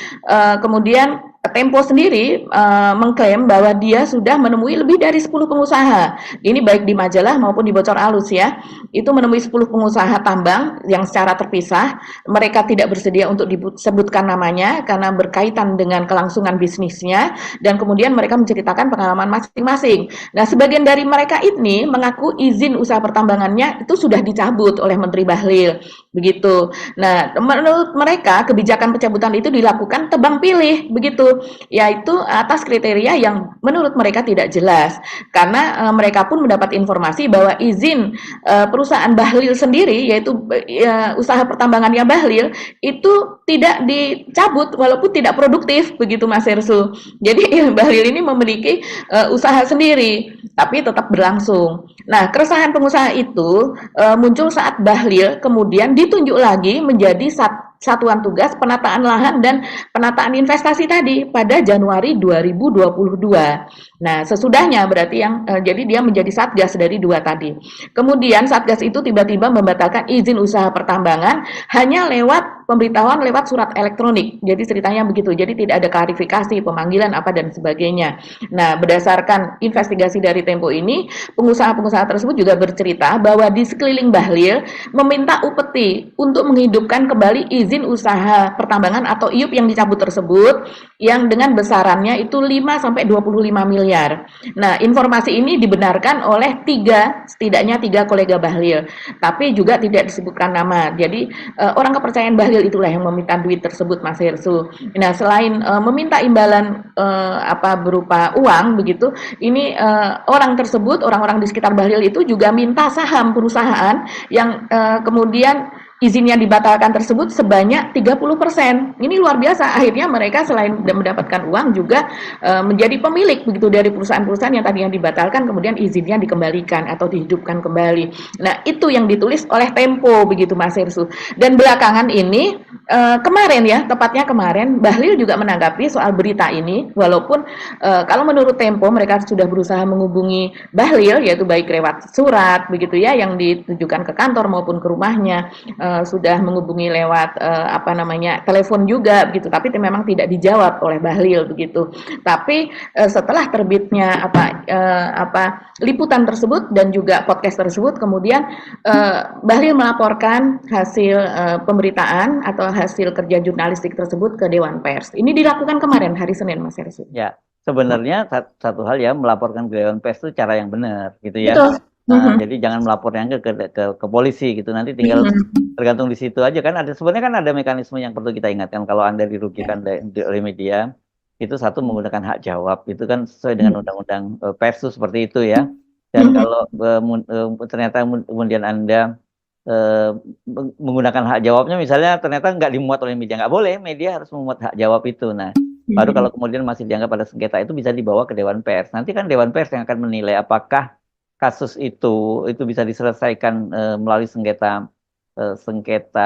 S2: kemudian Tempo sendiri mengklaim bahwa dia sudah menemui lebih dari 10 pengusaha. Ini baik di majalah maupun di Bocor Halus ya. Itu menemui 10 pengusaha tambang yang secara terpisah. Mereka tidak bersedia untuk disebutkan namanya karena berkaitan dengan kelangsungan bisnisnya. Dan kemudian mereka menceritakan pengalaman masing-masing. Nah, sebagian dari mereka ini mengaku izin usaha pertambangannya itu sudah dicabut oleh Menteri Bahlil. Begitu. Nah, menurut mereka kebijakan pencabutan itu dilakukan tebang pilih. Begitu. Yaitu atas kriteria yang menurut mereka tidak jelas karena mereka pun mendapat informasi bahwa izin perusahaan Bahlil sendiri yaitu usaha pertambangannya Bahlil itu tidak dicabut walaupun tidak produktif begitu Mas Herssu. Jadi Bahlil ini memiliki usaha sendiri tapi tetap berlangsung. Nah, keresahan pengusaha itu muncul saat Bahlil kemudian ditunjuk lagi menjadi Satuan Tugas Penataan Lahan dan Penataan Investasi tadi pada Januari 2022. Nah, sesudahnya berarti yang jadi dia menjadi Satgas dari dua tadi. Kemudian Satgas itu tiba-tiba membatalkan izin usaha pertambangan hanya lewat pemberitahuan lewat surat elektronik. Jadi ceritanya begitu. Jadi tidak ada klarifikasi, pemanggilan apa dan sebagainya. Nah, berdasarkan investigasi dari Tempo ini, pengusaha-pengusaha tersebut juga bercerita bahwa di sekeliling Bahlil meminta upeti untuk menghidupkan kembali izin usaha pertambangan atau IUP yang dicabut tersebut yang dengan besarannya itu 5 sampai 25 miliar. Nah, informasi ini dibenarkan oleh setidaknya tiga kolega Bahlil, tapi juga tidak disebutkan nama. Jadi orang kepercayaan Bahlil itulah yang meminta duit tersebut Mas Herssu. Nah, selain meminta imbalan berupa uang begitu, ini orang tersebut, orang-orang di sekitar Bahlil itu juga minta saham perusahaan yang kemudian izinnya dibatalkan tersebut sebanyak 30%. Ini luar biasa. Akhirnya mereka selain mendapatkan uang juga menjadi pemilik begitu dari perusahaan-perusahaan yang tadinya dibatalkan kemudian izinnya dikembalikan atau dihidupkan kembali. Nah, itu yang ditulis oleh Tempo begitu Mas Herssu. Dan belakangan ini kemarin ya, tepatnya kemarin Bahlil juga menanggapi soal berita ini walaupun kalau menurut Tempo mereka sudah berusaha menghubungi Bahlil yaitu baik lewat surat begitu ya yang ditujukan ke kantor maupun ke rumahnya. Sudah menghubungi lewat telepon juga begitu, tapi memang tidak dijawab oleh Bahlil begitu. Tapi setelah terbitnya liputan tersebut dan juga podcast tersebut, kemudian Bahlil melaporkan hasil pemberitaan atau hasil kerja jurnalistik tersebut ke Dewan Pers. Ini dilakukan kemarin hari Senin Mas Herssu.
S1: Ya, sebenarnya satu hal ya melaporkan ke Dewan Pers itu cara yang benar gitu ya.
S2: Betul.
S1: Nah, jadi jangan melapornya ke polisi gitu, nanti tinggal tergantung di situ aja kan. Sebenarnya kan ada mekanisme yang perlu kita ingatkan kalau Anda dirugikan oleh media, itu satu menggunakan hak jawab, itu kan sesuai dengan undang-undang pers seperti itu ya. Dan kalau ternyata kemudian Anda menggunakan hak jawabnya misalnya ternyata nggak dimuat oleh media, nggak boleh, media harus memuat hak jawab itu. Nah, baru kalau kemudian masih dianggap ada sengketa itu bisa dibawa ke Dewan Pers. Nanti kan Dewan Pers yang akan menilai apakah kasus itu bisa diselesaikan melalui sengketa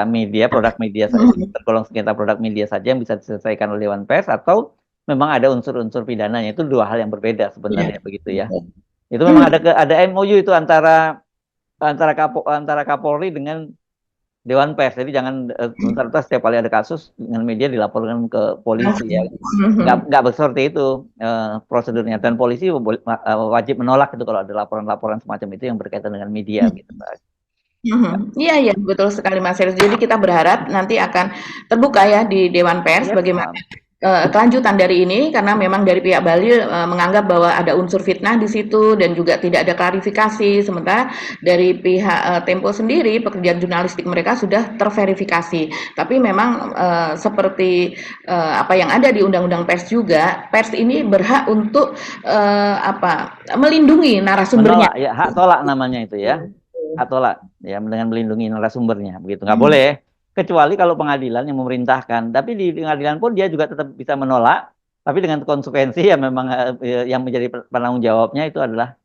S1: media, produk media saja, tergolong sengketa produk media saja yang bisa diselesaikan oleh Dewan Pers, atau memang ada unsur-unsur pidananya. Itu dua hal yang berbeda sebenarnya, begitu ya. Itu
S2: Hmm.
S1: memang ada MOU itu antara Kapolri dengan Dewan Pers. Jadi jangan sebentar setiap kali ada kasus dengan media dilaporkan ke polisi ya. Nggak seperti itu prosedurnya, dan polisi wajib menolak itu kalau ada laporan-laporan semacam itu yang berkaitan dengan media gitu, Mbak.
S2: Iya, betul sekali Mas Heru. Jadi kita berharap nanti akan terbuka ya di Dewan Pers bagaimana kelanjutan dari ini, karena memang dari pihak Bahlil menganggap bahwa ada unsur fitnah di situ dan juga tidak ada klarifikasi, sementara dari pihak Tempo sendiri pekerjaan jurnalistik mereka sudah terverifikasi. Tapi memang seperti apa yang ada di Undang-Undang Pers juga, pers ini berhak untuk melindungi narasumbernya.
S1: Menolak, ya, hak tolak namanya itu ya. Hak tolak ya, dengan melindungi narasumbernya begitu. Nggak boleh, kecuali kalau pengadilan yang memerintahkan. Tapi di pengadilan pun dia juga tetap bisa menolak, tapi dengan konsekuensi ya memang yang menjadi penanggung jawabnya itu adalah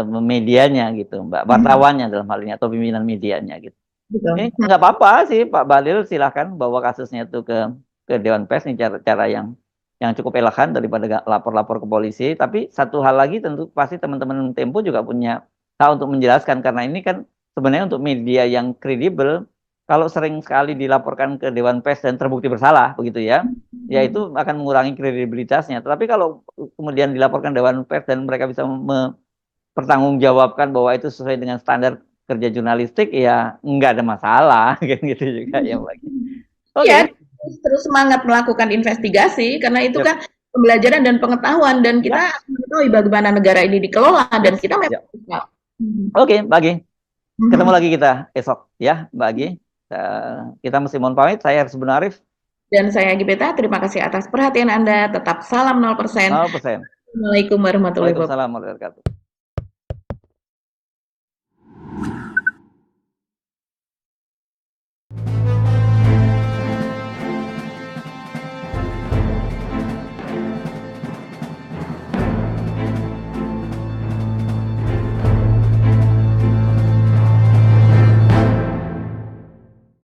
S1: medianya gitu, Mbak, wartawannya dalam hal ini atau pimpinan medianya gitu. Ini nggak apa-apa sih Pak Bahlil, silahkan bawa kasusnya itu ke Dewan Pers. Ini cara yang cukup elegan daripada lapor-lapor ke polisi. Tapi satu hal lagi, tentu pasti teman-teman Tempo juga punya hak untuk menjelaskan, karena ini kan sebenarnya untuk media yang kredibel. Kalau sering sekali dilaporkan ke Dewan Pers dan terbukti bersalah, begitu ya, ya itu akan mengurangi kredibilitasnya. Tetapi kalau kemudian dilaporkan Dewan Pers dan mereka bisa mempertanggungjawabkan bahwa itu sesuai dengan standar kerja jurnalistik, ya nggak ada masalah, kan gitu juga ya, Mbak.
S2: Ya, terus semangat melakukan investigasi, karena itu kan pembelajaran dan pengetahuan, dan kita mengetahui bagaimana negara ini dikelola, dan kita memang
S1: Oke, Mbak Agi. Ketemu lagi kita esok ya, Mbak Agi. Kita mesti mohon pamit. Saya Aris Bunarif.
S2: Dan saya Gibeta. Terima kasih atas perhatian Anda. Tetap salam 0%.
S1: 0%.
S2: Assalamualaikum warahmatullahi wabarakatuh.
S1: Waalaikumsalam warahmatullahi wabarakatuh.